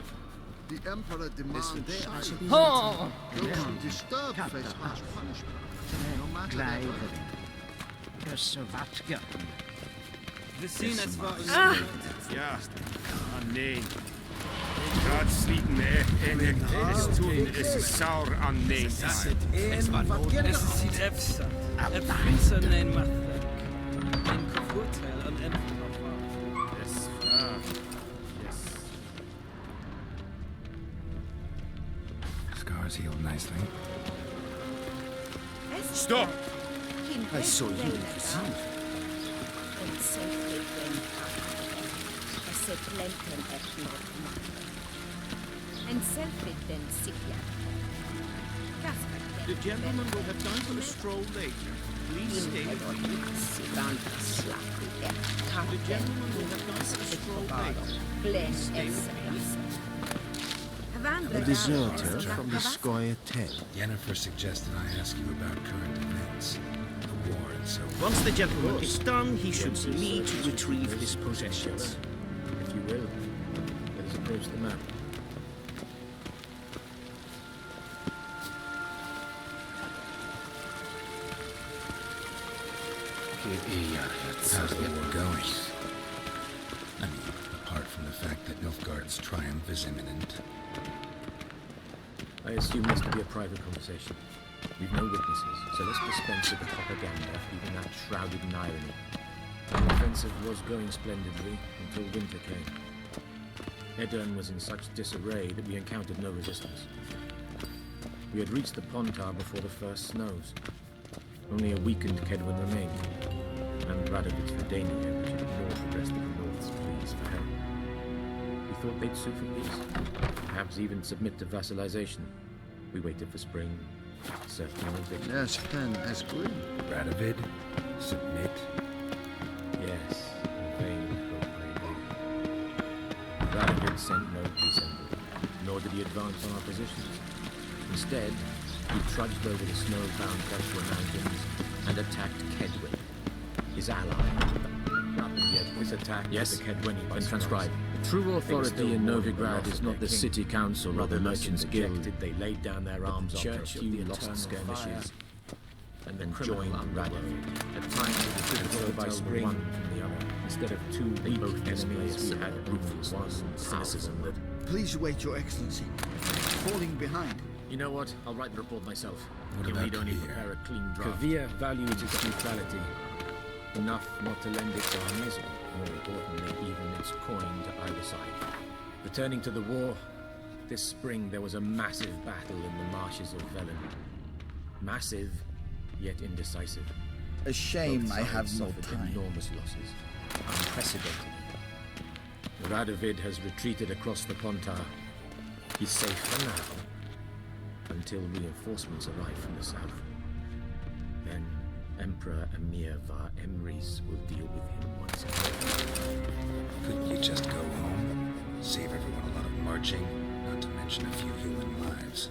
[SPEAKER 1] The Emperor demands
[SPEAKER 2] I should be
[SPEAKER 13] Oh!
[SPEAKER 1] those who disturb face harsh punishment. No matter their rank.
[SPEAKER 13] You're so vatka.
[SPEAKER 10] The scene as far as...
[SPEAKER 5] Ja, nee. Gerade sliten es tun, es ist sauer an nee.
[SPEAKER 13] Es sieht efter. Prinsen ein Macht. Ein Vorteil an Emperor.
[SPEAKER 5] Yes.
[SPEAKER 3] Scars healed nicely.
[SPEAKER 5] Stop!
[SPEAKER 12] I saw you in the sea.
[SPEAKER 10] The gentleman will have time for a stroll later. Please stay with me. The gentleman will have time for a stroll later. Please stay with me.
[SPEAKER 12] A deserter from the Squire 10.
[SPEAKER 3] Yennefer suggested I ask you about current events, the war and so forth.
[SPEAKER 10] Once the gentleman is done, he should need to retrieve his possessions.
[SPEAKER 14] If you will, let us approach the map.
[SPEAKER 3] How's the war going? I mean, apart from the fact that Nilfgaard's triumph is imminent.
[SPEAKER 14] I assume this to be a private conversation. We've no witnesses, so let's dispense with the propaganda, even that shrouded in irony. The offensive was going splendidly until winter came. Edirne was in such disarray that we encountered no resistance. We had reached the Pontar before the first snows. Only a weakened Kedwin remained, and Radovid's Redania, which had ignored the rest of the North's pleas for help. We thought they'd sue for peace, perhaps even submit to vassalization. We waited for spring, serfed no victory.
[SPEAKER 1] Yes, pen as green.
[SPEAKER 3] Radovid? Submit?
[SPEAKER 14] Yes, in vain hope I did. Radovid sent no peace envoy, nor did he advance on our positions. Instead, he trudged over the snow-bound Keshwa Mountains and attacked Kedwin, his ally. Yet this attack was the Kedwini by transcribe. True authority in Novigrad is not the city council or the merchants' guild. They laid down their arms after a few lost skirmishes and then joined Radovid. At times it was difficult by spring one from the other. Instead of two weak enemies, we had ruthlessness and cynicism that...
[SPEAKER 1] Please wait, Your Excellency. Falling behind.
[SPEAKER 14] You know what? I'll write the report myself.
[SPEAKER 3] What
[SPEAKER 14] You
[SPEAKER 3] about
[SPEAKER 14] need only
[SPEAKER 3] Kavir?
[SPEAKER 14] prepare a clean draft.
[SPEAKER 13] Kavir
[SPEAKER 14] valued its neutrality enough not to lend its armies, or more importantly, even its coin to either side. Returning to the war, this spring there was a massive battle in the marshes of Velen. Massive, yet indecisive.
[SPEAKER 12] A shame
[SPEAKER 14] Both
[SPEAKER 12] I have
[SPEAKER 14] sides
[SPEAKER 12] no
[SPEAKER 14] suffered
[SPEAKER 12] time.
[SPEAKER 14] enormous losses. Unprecedented. Radovid has retreated across the Pontar. He's safe for now, until reinforcements arrive from the south. Then Emperor Emir Var Emrys will deal with him once again.
[SPEAKER 3] Couldn't you just go home? Save everyone a lot of marching, not to mention a few human lives.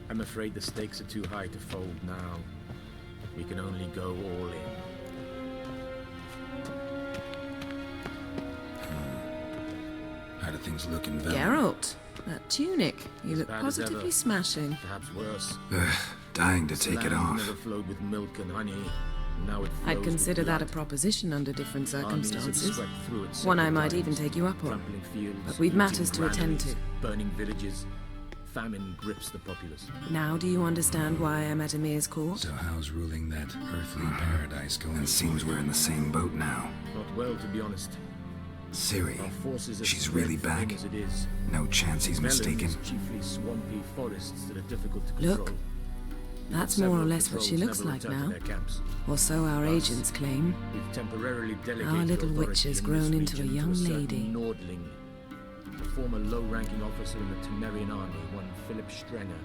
[SPEAKER 14] I'm afraid the stakes are too high to fold now. We can only go all in.
[SPEAKER 3] How do things look in Velen?
[SPEAKER 2] Geralt, that tunic. You look
[SPEAKER 14] bad as ever.
[SPEAKER 2] positively smashing.
[SPEAKER 14] Perhaps worse.
[SPEAKER 3] Dying to take it
[SPEAKER 14] Land
[SPEAKER 3] off.
[SPEAKER 14] never flowed with milk and honey. Now it
[SPEAKER 2] I'd
[SPEAKER 14] flows
[SPEAKER 2] consider
[SPEAKER 14] with
[SPEAKER 2] that a
[SPEAKER 14] blood.
[SPEAKER 2] proposition under different
[SPEAKER 14] Armies have
[SPEAKER 2] circumstances.
[SPEAKER 14] swept through it
[SPEAKER 2] One I
[SPEAKER 14] several
[SPEAKER 2] might even
[SPEAKER 14] times.
[SPEAKER 2] take you up on.
[SPEAKER 14] Trampling fields,
[SPEAKER 2] But we've matters to
[SPEAKER 14] looting
[SPEAKER 2] attend
[SPEAKER 14] granaries,
[SPEAKER 2] to.
[SPEAKER 14] burning villages. Famine grips the populace.
[SPEAKER 2] Now do you understand why I'm at Emir's court?
[SPEAKER 3] So how's ruling that earthly paradise going? It seems we're in the same boat now.
[SPEAKER 14] Not well, to be honest.
[SPEAKER 3] Siri,
[SPEAKER 14] Our forces are
[SPEAKER 3] she's
[SPEAKER 14] spread
[SPEAKER 3] really
[SPEAKER 14] thin
[SPEAKER 3] back?
[SPEAKER 14] as it is.
[SPEAKER 3] No chance he's mistaken.
[SPEAKER 14] Velen's chiefly swampy forests that are difficult to
[SPEAKER 11] Look.
[SPEAKER 14] control.
[SPEAKER 11] That's
[SPEAKER 14] Several
[SPEAKER 11] more or less what she
[SPEAKER 14] patrols
[SPEAKER 11] looks
[SPEAKER 14] never
[SPEAKER 11] like
[SPEAKER 14] return to
[SPEAKER 11] now.
[SPEAKER 14] their camps.
[SPEAKER 11] Or so our
[SPEAKER 14] Us,
[SPEAKER 11] agents claim.
[SPEAKER 14] We've temporarily delegated
[SPEAKER 11] Our little
[SPEAKER 14] authority
[SPEAKER 11] witch has
[SPEAKER 14] in
[SPEAKER 11] grown
[SPEAKER 14] this
[SPEAKER 11] into a
[SPEAKER 14] region
[SPEAKER 11] young
[SPEAKER 14] to certain
[SPEAKER 11] lady.
[SPEAKER 14] Nordling, a former low-ranking officer in the Temerian army, one Philip Strenger,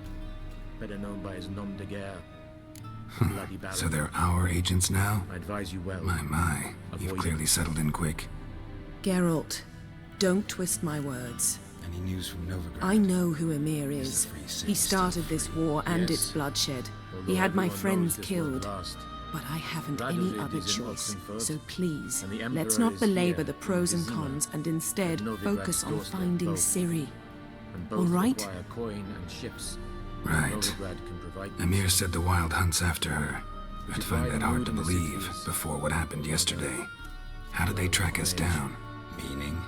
[SPEAKER 14] better known by his nom de guerre, the Bloody Baron.
[SPEAKER 3] So they're our agents now?
[SPEAKER 14] I advise you well.
[SPEAKER 3] My. You've
[SPEAKER 14] Avoid
[SPEAKER 3] clearly
[SPEAKER 14] it.
[SPEAKER 3] settled in quick.
[SPEAKER 11] Geralt, don't twist my words.
[SPEAKER 4] Any news from Novigrad?
[SPEAKER 11] I know who Emir is.
[SPEAKER 4] free city
[SPEAKER 11] He started
[SPEAKER 4] still
[SPEAKER 11] this war and
[SPEAKER 14] Yes.
[SPEAKER 11] its bloodshed.
[SPEAKER 14] Although
[SPEAKER 11] He had my
[SPEAKER 14] everyone
[SPEAKER 11] friends
[SPEAKER 14] knows this won't
[SPEAKER 11] killed.
[SPEAKER 14] last.
[SPEAKER 11] But I haven't
[SPEAKER 14] Radovid
[SPEAKER 11] any
[SPEAKER 14] is
[SPEAKER 11] other
[SPEAKER 14] in
[SPEAKER 11] choice.
[SPEAKER 14] Oxenford,
[SPEAKER 11] So please,
[SPEAKER 14] and the
[SPEAKER 11] let's
[SPEAKER 14] Emperor
[SPEAKER 11] not
[SPEAKER 14] is
[SPEAKER 11] belabor
[SPEAKER 14] here
[SPEAKER 11] the pros
[SPEAKER 14] in
[SPEAKER 11] and
[SPEAKER 14] Vizima,
[SPEAKER 11] cons and instead
[SPEAKER 14] at Novigrad's
[SPEAKER 11] focus on
[SPEAKER 14] doorstep
[SPEAKER 11] finding
[SPEAKER 14] both.
[SPEAKER 11] Ciri.
[SPEAKER 14] And both
[SPEAKER 11] All right?
[SPEAKER 14] require coin and ships.
[SPEAKER 3] Right.
[SPEAKER 14] Novigrad can provide these.
[SPEAKER 3] Emir said the Wild Hunt's after her. I'd
[SPEAKER 14] To
[SPEAKER 3] find
[SPEAKER 14] buy
[SPEAKER 3] that
[SPEAKER 14] the
[SPEAKER 3] hard to
[SPEAKER 14] mood in the
[SPEAKER 3] believe
[SPEAKER 14] cities.
[SPEAKER 3] before what happened yesterday. How did they track us down?
[SPEAKER 4] Meaning?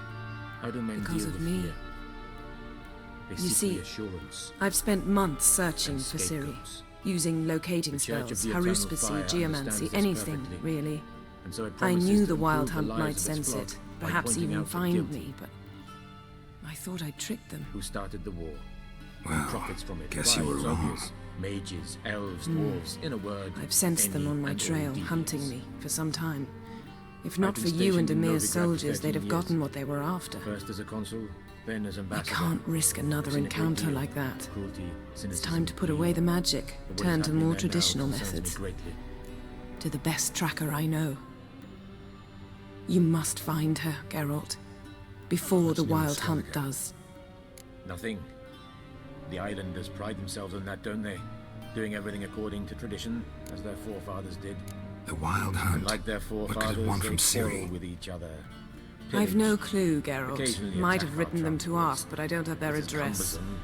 [SPEAKER 14] How do men
[SPEAKER 11] Because
[SPEAKER 14] deal
[SPEAKER 11] of
[SPEAKER 14] with
[SPEAKER 11] me.
[SPEAKER 14] fear? They
[SPEAKER 11] You
[SPEAKER 14] seek
[SPEAKER 11] see,
[SPEAKER 14] reassurance
[SPEAKER 11] I've spent months searching
[SPEAKER 14] and
[SPEAKER 11] for Ciri,
[SPEAKER 14] scapegoats.
[SPEAKER 11] using locating
[SPEAKER 14] The Church of
[SPEAKER 11] spells,
[SPEAKER 14] the Eternal
[SPEAKER 11] haruspicy,
[SPEAKER 14] Fire
[SPEAKER 11] geomancy,
[SPEAKER 14] understands this
[SPEAKER 11] anything,
[SPEAKER 14] perfectly.
[SPEAKER 11] really.
[SPEAKER 14] And so it
[SPEAKER 11] I
[SPEAKER 14] promises
[SPEAKER 11] knew
[SPEAKER 14] to
[SPEAKER 11] the Wild
[SPEAKER 14] improve
[SPEAKER 11] Hunt
[SPEAKER 14] the
[SPEAKER 11] might
[SPEAKER 14] lives of its
[SPEAKER 11] sense
[SPEAKER 14] flock
[SPEAKER 11] it,
[SPEAKER 14] by
[SPEAKER 11] perhaps
[SPEAKER 14] pointing
[SPEAKER 11] even
[SPEAKER 14] out the
[SPEAKER 11] find
[SPEAKER 14] guilty.
[SPEAKER 11] me, but I thought I'd tricked them.
[SPEAKER 14] Who started the war?
[SPEAKER 3] Well,
[SPEAKER 14] Who profits from it?
[SPEAKER 3] guess
[SPEAKER 14] Why,
[SPEAKER 3] you were
[SPEAKER 14] it's
[SPEAKER 3] wrong.
[SPEAKER 14] obvious. Mages, elves, dwarves, in a word,
[SPEAKER 11] I've sensed them
[SPEAKER 14] any
[SPEAKER 11] on my
[SPEAKER 14] and all
[SPEAKER 11] trail,
[SPEAKER 14] deviants.
[SPEAKER 11] hunting me for some time. If
[SPEAKER 14] I've
[SPEAKER 11] not
[SPEAKER 14] been
[SPEAKER 11] for you and
[SPEAKER 14] stationed in
[SPEAKER 11] Emir's
[SPEAKER 14] Novigrad for
[SPEAKER 11] soldiers, they'd
[SPEAKER 14] 13
[SPEAKER 11] have
[SPEAKER 14] years.
[SPEAKER 11] gotten what they were after.
[SPEAKER 14] First as a consul, then as
[SPEAKER 11] I
[SPEAKER 14] ambassador.
[SPEAKER 11] can't risk another
[SPEAKER 14] I've seen a great
[SPEAKER 11] encounter
[SPEAKER 14] deal.
[SPEAKER 11] like that.
[SPEAKER 14] Cruelty,
[SPEAKER 11] It's
[SPEAKER 14] cynicism,
[SPEAKER 11] time to put
[SPEAKER 14] greed.
[SPEAKER 11] away the magic,
[SPEAKER 14] But what is
[SPEAKER 11] turn to
[SPEAKER 14] happening
[SPEAKER 11] more
[SPEAKER 14] there now
[SPEAKER 11] traditional
[SPEAKER 14] concerns me
[SPEAKER 11] methods.
[SPEAKER 14] greatly.
[SPEAKER 11] To the best tracker I know. You must find her, Geralt. Before
[SPEAKER 4] What's
[SPEAKER 11] the
[SPEAKER 4] new in
[SPEAKER 11] Wild Hunt
[SPEAKER 4] Skellige?
[SPEAKER 11] does.
[SPEAKER 14] Nothing. The islanders pride themselves on that, don't they? Doing everything according to tradition, as their forefathers did.
[SPEAKER 3] The Wild
[SPEAKER 14] And
[SPEAKER 3] Hunt?
[SPEAKER 14] like their
[SPEAKER 3] What could
[SPEAKER 14] forefathers,
[SPEAKER 3] it want
[SPEAKER 14] they
[SPEAKER 3] from
[SPEAKER 14] quarrel
[SPEAKER 3] Ciri?
[SPEAKER 14] with each other.
[SPEAKER 11] I've no
[SPEAKER 14] Pillage.
[SPEAKER 11] clue, Geralt.
[SPEAKER 14] Occasionally
[SPEAKER 11] Might
[SPEAKER 14] attack
[SPEAKER 11] have
[SPEAKER 14] our
[SPEAKER 11] written them to
[SPEAKER 14] transports.
[SPEAKER 11] ask, but I don't have their
[SPEAKER 14] This is
[SPEAKER 11] address.
[SPEAKER 14] cumbersome,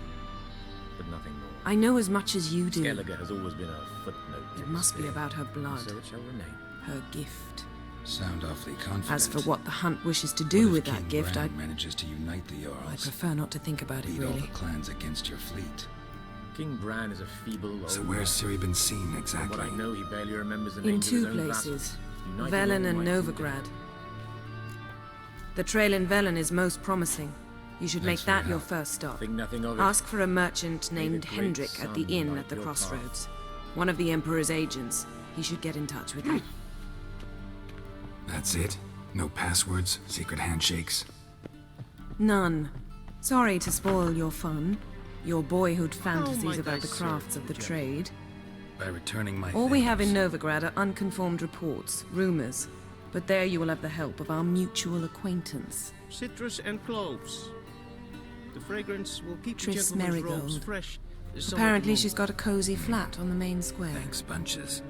[SPEAKER 14] but nothing more.
[SPEAKER 11] I know as much as you do.
[SPEAKER 14] Skellige has always been a footnote.
[SPEAKER 11] It
[SPEAKER 14] to
[SPEAKER 11] must be
[SPEAKER 14] history,
[SPEAKER 11] about her
[SPEAKER 14] and
[SPEAKER 11] blood,
[SPEAKER 14] so it shall remain.
[SPEAKER 11] her gift.
[SPEAKER 4] Sound awfully confident.
[SPEAKER 11] As for what the Hunt wishes to
[SPEAKER 4] What
[SPEAKER 11] do
[SPEAKER 4] if
[SPEAKER 11] with
[SPEAKER 4] King
[SPEAKER 11] that gift,
[SPEAKER 4] Bran manages to unite the Jarls?
[SPEAKER 11] I prefer not to think about it,
[SPEAKER 4] Lead all the
[SPEAKER 11] really.
[SPEAKER 4] clans against your fleet.
[SPEAKER 14] King Bran is a feeble old
[SPEAKER 3] So where's
[SPEAKER 14] man.
[SPEAKER 3] Ciri been seen
[SPEAKER 14] From
[SPEAKER 3] exactly?
[SPEAKER 14] what I know, he barely remembers the
[SPEAKER 11] In
[SPEAKER 14] names of his
[SPEAKER 11] two
[SPEAKER 14] own
[SPEAKER 11] places,
[SPEAKER 14] vassals. United
[SPEAKER 11] Velen
[SPEAKER 14] all
[SPEAKER 11] and
[SPEAKER 14] might
[SPEAKER 11] Novigrad. The trail in Velen is most promising. You should
[SPEAKER 4] Thanks
[SPEAKER 11] make
[SPEAKER 4] for your
[SPEAKER 11] that your
[SPEAKER 4] help.
[SPEAKER 11] first stop.
[SPEAKER 14] Think nothing of it.
[SPEAKER 11] Ask for a merchant
[SPEAKER 14] May the
[SPEAKER 11] named
[SPEAKER 14] great
[SPEAKER 11] Hendrik at the
[SPEAKER 14] sun
[SPEAKER 11] inn
[SPEAKER 14] light
[SPEAKER 11] at the
[SPEAKER 14] your path.
[SPEAKER 11] crossroads. One of the Emperor's agents. He should get in touch with you.
[SPEAKER 3] That's it? No passwords? Secret handshakes?
[SPEAKER 11] None. Sorry to spoil your fun. Your boyhood fantasies
[SPEAKER 14] might
[SPEAKER 11] about
[SPEAKER 14] I
[SPEAKER 11] the
[SPEAKER 14] serve
[SPEAKER 11] crafts of the
[SPEAKER 14] you,
[SPEAKER 11] trade.
[SPEAKER 4] By returning my
[SPEAKER 11] All we have in
[SPEAKER 4] things.
[SPEAKER 11] Novigrad are unconformed reports, rumors. But there you will have the help of our mutual acquaintance.
[SPEAKER 10] Citrus and cloves. The fragrance will keep the
[SPEAKER 11] Tris
[SPEAKER 10] gentleman's robes
[SPEAKER 11] Marigold.
[SPEAKER 10] fresh.
[SPEAKER 11] Apparently she's got a cozy flat on the main square.
[SPEAKER 3] Thanks, bunches.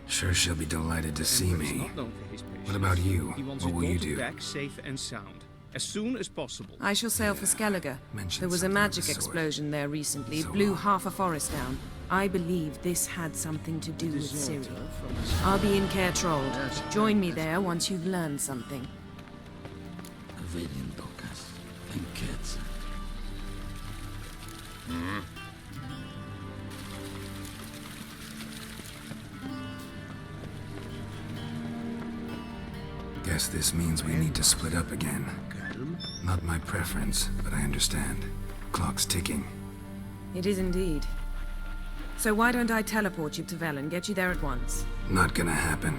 [SPEAKER 3] Sure she'll be delighted to see
[SPEAKER 10] Emperor is
[SPEAKER 3] me.
[SPEAKER 10] not known for his patience.
[SPEAKER 3] What about you?
[SPEAKER 10] He wants
[SPEAKER 3] What
[SPEAKER 10] it
[SPEAKER 3] will you
[SPEAKER 10] bolted
[SPEAKER 3] do?
[SPEAKER 10] back safe and sound, as soon as possible.
[SPEAKER 11] I shall sail for Skellige.
[SPEAKER 3] mentioned
[SPEAKER 11] There was a
[SPEAKER 3] something of
[SPEAKER 11] magic
[SPEAKER 3] the sort.
[SPEAKER 11] explosion there recently,
[SPEAKER 3] So
[SPEAKER 11] blew
[SPEAKER 3] long.
[SPEAKER 11] half a forest down. I believe this had something to do with Ciri.
[SPEAKER 10] Deserter from his
[SPEAKER 11] I'll be in Caer Trold. Join me there once you've learned something.
[SPEAKER 3] Guess this means we need to split up again. Not my preference, but I understand. Clock's ticking.
[SPEAKER 11] It is indeed. So why don't I teleport you to Velen, get you there at once?
[SPEAKER 3] Not gonna happen.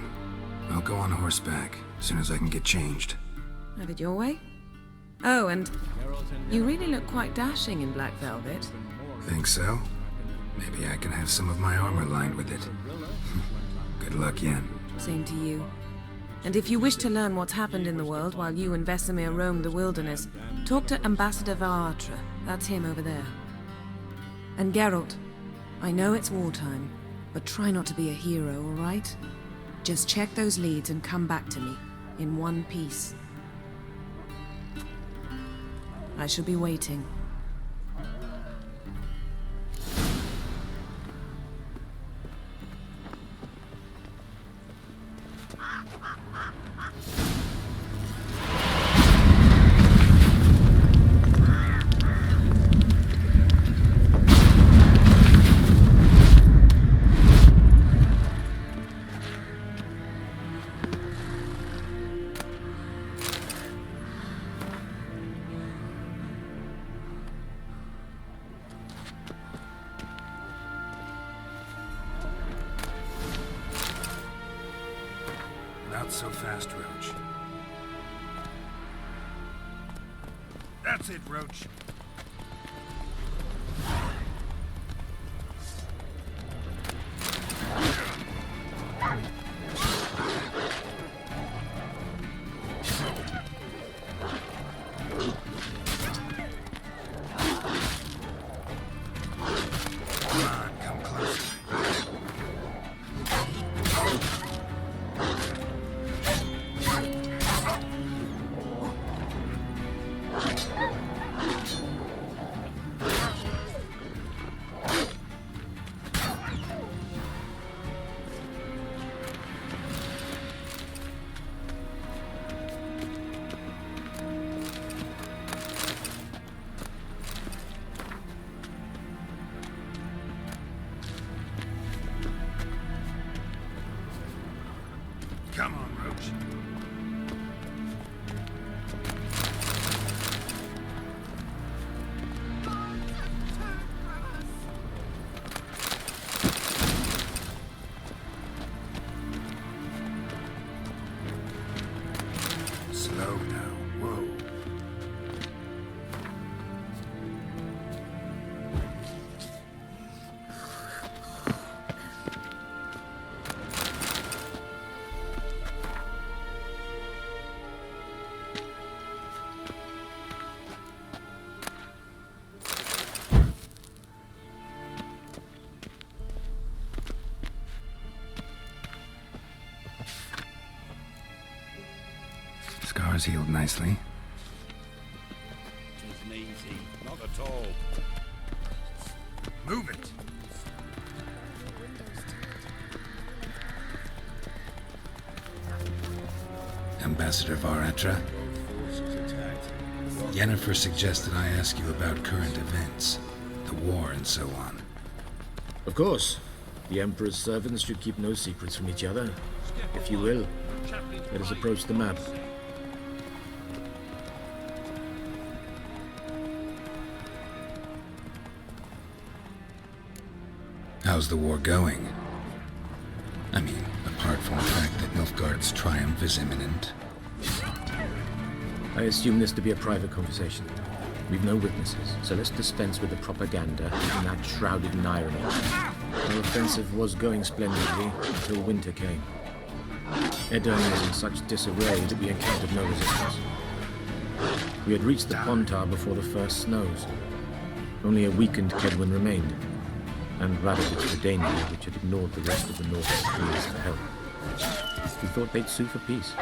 [SPEAKER 3] I'll go on horseback, as soon as I can get changed.
[SPEAKER 11] Have it your way? Oh, and you really look quite dashing in black velvet.
[SPEAKER 3] Think so? Maybe I can have some of my armor lined with it. Good luck, Yen.
[SPEAKER 11] Same to you. And if you wish to learn what's happened in the world while you and Vesemir roamed the wilderness, talk to Ambassador Varatra. That's him over there. And Geralt, I know it's wartime, but try not to be a hero, all right? Just check those leads and come back to me, in one piece. I shall be waiting.
[SPEAKER 3] so fast, Roach.
[SPEAKER 5] That's it, Roach. Come on, Roach.
[SPEAKER 3] Slow now. Whoa. Scars healed nicely.
[SPEAKER 4] Isn't easy. Not at all.
[SPEAKER 5] Move it.
[SPEAKER 3] Ambassador Varatra, Yennefer suggested I ask you about current events, the war and so on.
[SPEAKER 14] Of course. The Emperor's servants should keep no secrets from each other. If you will, let us approach the map.
[SPEAKER 3] How's the war going? I mean, apart from the fact that Nilfgaard's triumph is imminent.
[SPEAKER 14] I assume this to be a private conversation. We've no witnesses, so let's dispense with the propaganda and that shrouded in irony. Our offensive was going splendidly until winter came. Edom was in such disarray that we encountered no resistance. We had reached the Pontar before the first snows. Only a weakened Kedwin remained, and Radovid's Redania, which had ignored the rest of the North's pleas for help. We thought they'd sue for peace,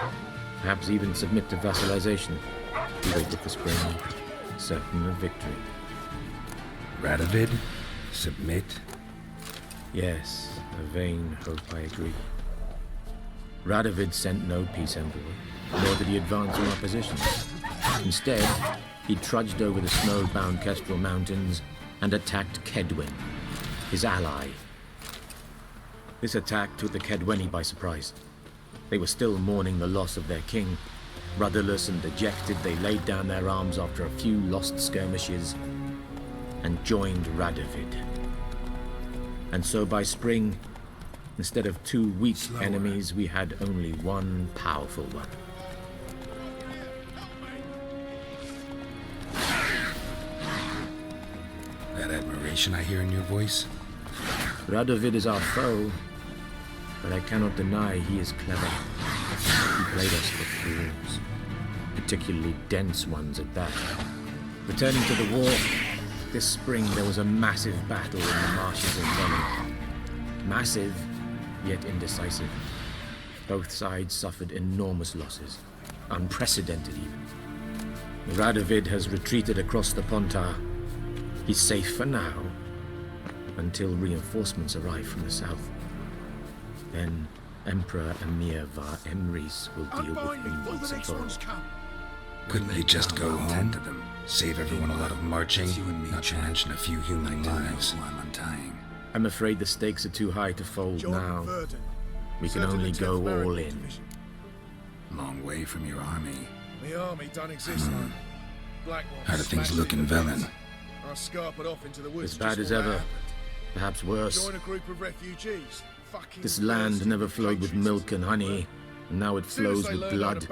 [SPEAKER 14] perhaps even submit to vassalization. We waited for spring, certain of victory.
[SPEAKER 3] Radovid? Submit?
[SPEAKER 14] Yes, a vain hope, I agree. Radovid sent no peace envoy, nor did he advance on opposition. Instead, he trudged over the snow-bound Kestrel Mountains and attacked Kedwin, his ally. This attack took the Kedweni by surprise. They were still mourning the loss of their king. Rudderless and dejected, they laid down their arms after a few lost skirmishes and joined Radovid. And so by spring, instead of two weak enemies, we had only one powerful one.
[SPEAKER 3] That admiration I hear in your voice?
[SPEAKER 14] Radovid is our foe, but I cannot deny he is clever. He played us for fools, particularly dense ones at that. Returning to the war, this spring there was a massive battle in the marshes of Velen. Massive, yet indecisive. Both sides suffered enormous losses, unprecedented even. Radovid has retreated across the Pontar. He's safe for now, until reinforcements arrive from the south. Then Emperor Emir Var Emrys will deal with him once and for all.
[SPEAKER 3] Couldn't you just go home to them? Save everyone a lot of marching, not to mention a few human lives.
[SPEAKER 14] I'm afraid the stakes are too high to fold now. We can only go all in.
[SPEAKER 3] Long way from your army.
[SPEAKER 1] The army don't exist now. Black ones.
[SPEAKER 3] How do things look in Velen?
[SPEAKER 1] I scarpered off into the woods.
[SPEAKER 14] As bad as ever. Perhaps worse.
[SPEAKER 1] Join a group of refugees. Fucking
[SPEAKER 14] This land never flowed with milk and honey. and now it flows with blood.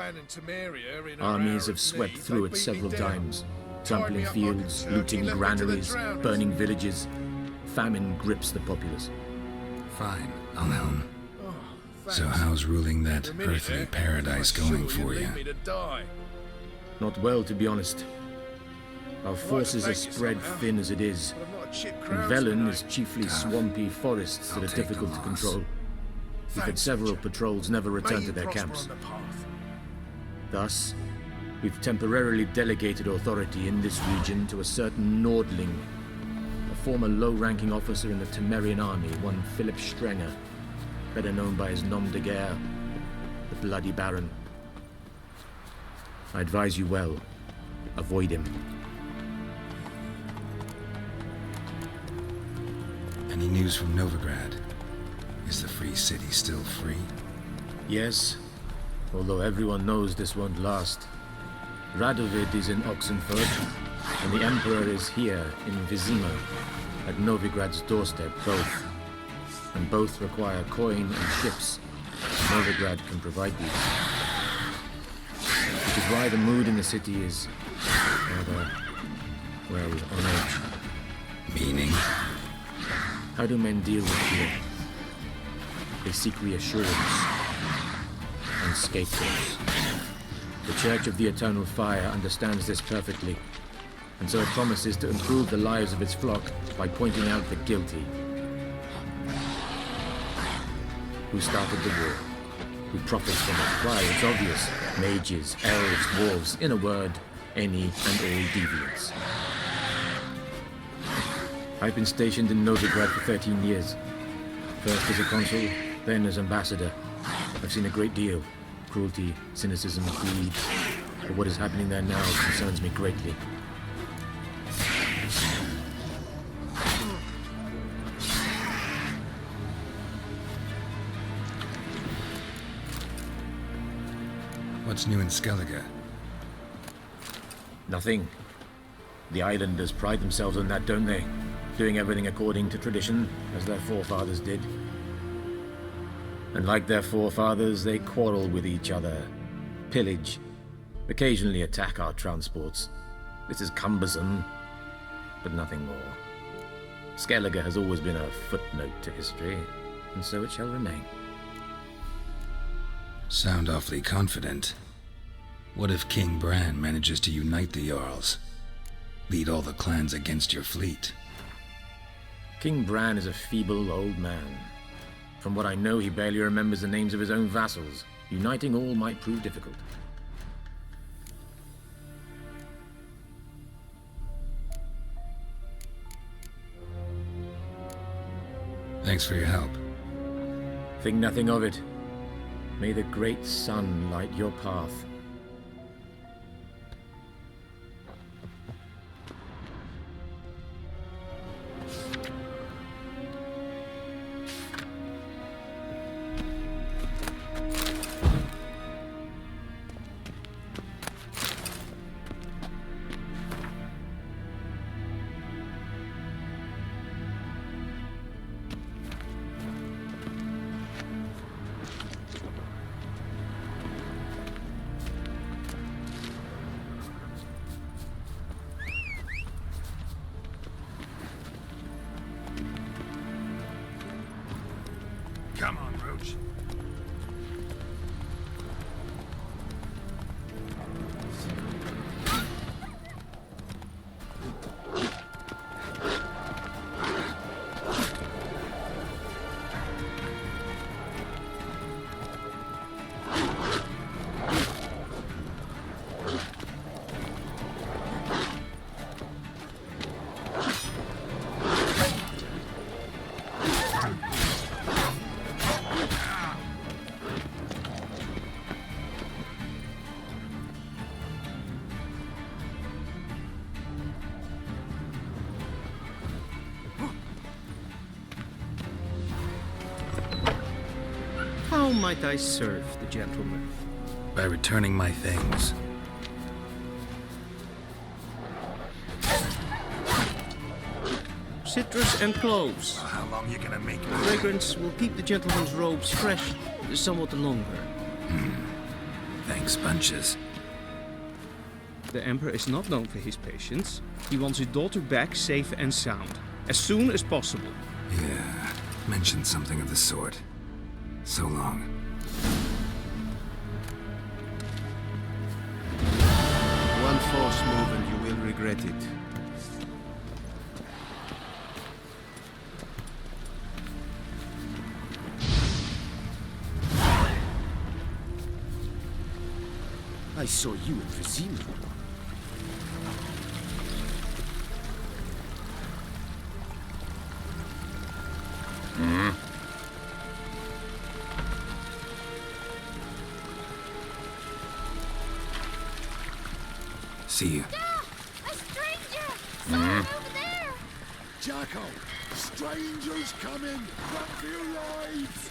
[SPEAKER 14] Armies have swept through it several times, trampling fields, looting granaries, burning villages. Famine grips the populace.
[SPEAKER 3] Fine, I'll help. So how's ruling that earthly paradise going for you?
[SPEAKER 14] Not well, to be honest. Our forces are spread thin as it is, and Velen is chiefly swampy forests that are difficult to control. We've had several patrols never return to their camps. Thus, we've temporarily delegated authority in this region to a certain Nordling, a former low-ranking officer in the Temerian army, one Philip Strenger, better known by his nom de guerre, the Bloody Baron. I advise you well. Avoid him.
[SPEAKER 3] Any news from Novigrad? Is the free city still free?
[SPEAKER 14] Yes, although everyone knows this won't last. Radovid is in Oxenfurt, and the Emperor is here in Vizima, at Novigrad's doorstep, both. And both require coin and ships. Novigrad can provide these. Which is why the mood in the city is rather, well, on edge.
[SPEAKER 3] Meaning?
[SPEAKER 14] How do men deal with fear? They seek reassurance and scapegoats. The Church of the Eternal Fire understands this perfectly, and so it promises to improve the lives of its flock by pointing out the guilty. Who started the war? Who profits from it? Why, it's obvious. Mages, elves, dwarves, in a word, any and all deviants. I've been stationed in Novigrad for 13 years. First as a consul, then as ambassador. I've seen a great deal. Cruelty, cynicism, greed. But what is happening there now concerns me greatly.
[SPEAKER 3] What's new in Skellige?
[SPEAKER 14] Nothing. The islanders pride themselves on that, don't they? Doing everything according to tradition, as their forefathers did. And like their forefathers, they quarrel with each other, pillage, occasionally attack our transports. This is cumbersome, but nothing more. Skellige has always been a footnote to history, and so it shall remain.
[SPEAKER 3] Sound awfully confident. What if King Bran manages to unite the Jarls? Lead all the clans against your fleet?
[SPEAKER 14] King Bran is a feeble old man. From what I know, he barely remembers the names of his own vassals. Uniting all might prove difficult.
[SPEAKER 3] Thanks for your help.
[SPEAKER 14] Think nothing of it. May the great sun light your path.
[SPEAKER 3] Come on, Roach.
[SPEAKER 10] How might I serve the gentleman?
[SPEAKER 3] By returning my things.
[SPEAKER 10] Citrus and cloves.
[SPEAKER 3] How long you gonna make me?
[SPEAKER 10] Fragrance will keep the gentleman's robes fresh somewhat longer.
[SPEAKER 3] Thanks, bunches.
[SPEAKER 10] The Emperor is not known for his patience. He wants his daughter back safe and sound, as soon as possible.
[SPEAKER 3] Yeah, mentioned something of the sort. So long.
[SPEAKER 15] One false move and you will regret it.
[SPEAKER 12] I saw you in Vizima.
[SPEAKER 3] See you.
[SPEAKER 6] A stranger! Someone over there!
[SPEAKER 1] Jacko, strangers coming! Run for your lives!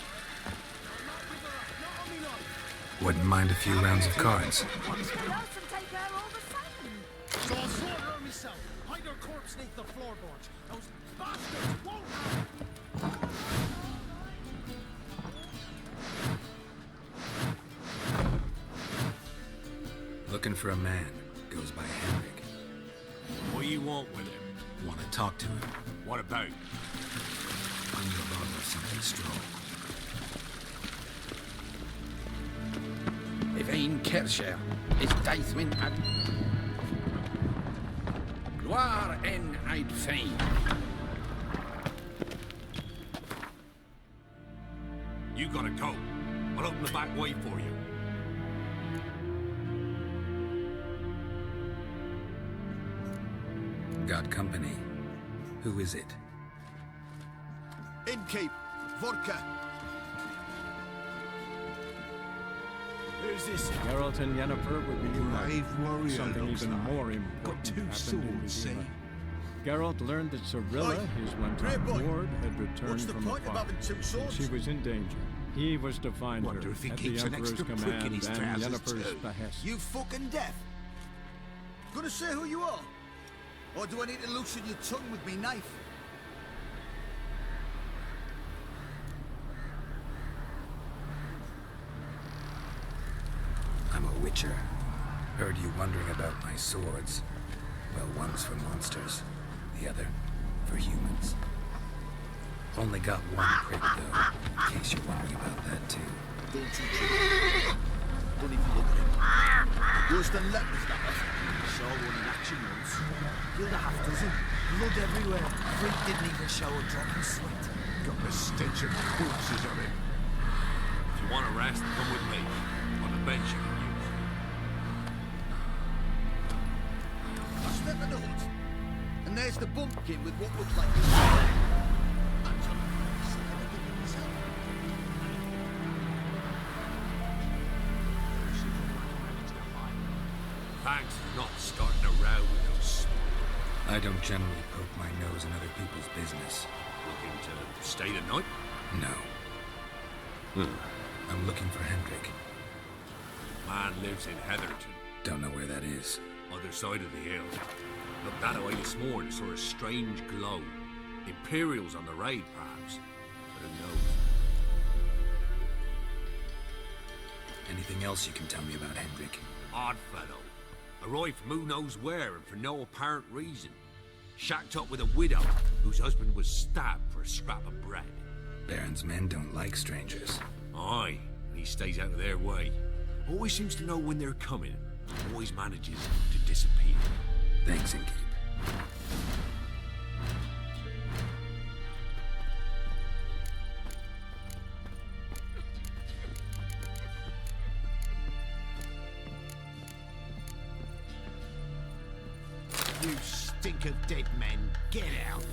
[SPEAKER 3] Wouldn't mind a few rounds of cards.
[SPEAKER 1] So I'll sort her myself. Hide her corpse beneath the floorboards. Those bastards won't have.
[SPEAKER 3] Looking for a man. Goes by Henrik.
[SPEAKER 5] What do you want with him?
[SPEAKER 3] Want to talk to him.
[SPEAKER 5] What about?
[SPEAKER 3] On your log of something strong.
[SPEAKER 4] Yvain Kersher is Deithwin ad Gloire en Eid Fein.
[SPEAKER 5] You gotta go. I'll open the back way for you.
[SPEAKER 3] Got company. Who is it?
[SPEAKER 1] Innkeep, vodka. Who's this?
[SPEAKER 16] Geralt and Yennefer would be united.
[SPEAKER 1] Brave warrior,
[SPEAKER 16] Something
[SPEAKER 1] looks
[SPEAKER 16] even
[SPEAKER 1] like.
[SPEAKER 16] more important
[SPEAKER 1] Got two
[SPEAKER 16] happened in
[SPEAKER 1] swords, see?
[SPEAKER 16] Vizima. Geralt learned that Cirilla,
[SPEAKER 1] Oi,
[SPEAKER 16] his one-time
[SPEAKER 1] Grey boy,
[SPEAKER 16] ward, had returned
[SPEAKER 1] what's the
[SPEAKER 16] from
[SPEAKER 1] point of
[SPEAKER 16] afar.
[SPEAKER 1] having two swords?
[SPEAKER 16] She was in danger. He was to find
[SPEAKER 1] Wonder
[SPEAKER 16] her
[SPEAKER 1] if he
[SPEAKER 16] at the
[SPEAKER 1] keeps an
[SPEAKER 16] Emperor's
[SPEAKER 1] extra prick
[SPEAKER 16] command
[SPEAKER 1] in his
[SPEAKER 16] and
[SPEAKER 1] trousers
[SPEAKER 16] Yennefer's
[SPEAKER 1] too.
[SPEAKER 16] behest.
[SPEAKER 1] You fucking deaf? Gonna say who you are? Or do I need to loosen your tongue with me knife?
[SPEAKER 3] I'm a witcher. Heard you wondering about my swords. Well, one's for monsters, the other for humans. Only got one prick, though, in case you're wondering about that, too.
[SPEAKER 1] Don't you cheat. Don't even look at him. Worse than lepers, that was. Saw one in action once. Killed a half dozen. Blood everywhere. Freak didn't even show a drop of sweat. Got the stench of corpses on him.
[SPEAKER 5] If you want a rest, come with me. On the bench you can use.
[SPEAKER 1] I step in the hood. And there's the bumpkin with what looks like this.
[SPEAKER 5] Thanks for not starting a row with us.
[SPEAKER 3] I don't generally poke my nose in other people's business.
[SPEAKER 5] Looking to stay the night?
[SPEAKER 3] No. I'm looking for Hendrik.
[SPEAKER 5] Man lives in Heatherton.
[SPEAKER 3] Don't know where that is.
[SPEAKER 5] Other side of the hill. Looked that away this morning, saw a strange glow. Imperials on the raid, perhaps. Who knows?
[SPEAKER 3] Anything else you can tell me about Hendrik?
[SPEAKER 5] Odd fellow. Arrived from who knows where and for no apparent reason. Shacked up with a widow whose husband was stabbed for a scrap of bread.
[SPEAKER 3] Baron's men don't like strangers.
[SPEAKER 5] Aye, and he stays out of their way. Always seems to know when they're coming. Always manages to disappear.
[SPEAKER 3] Thanks, Innkeep.
[SPEAKER 1] You stink of dead men. Get out.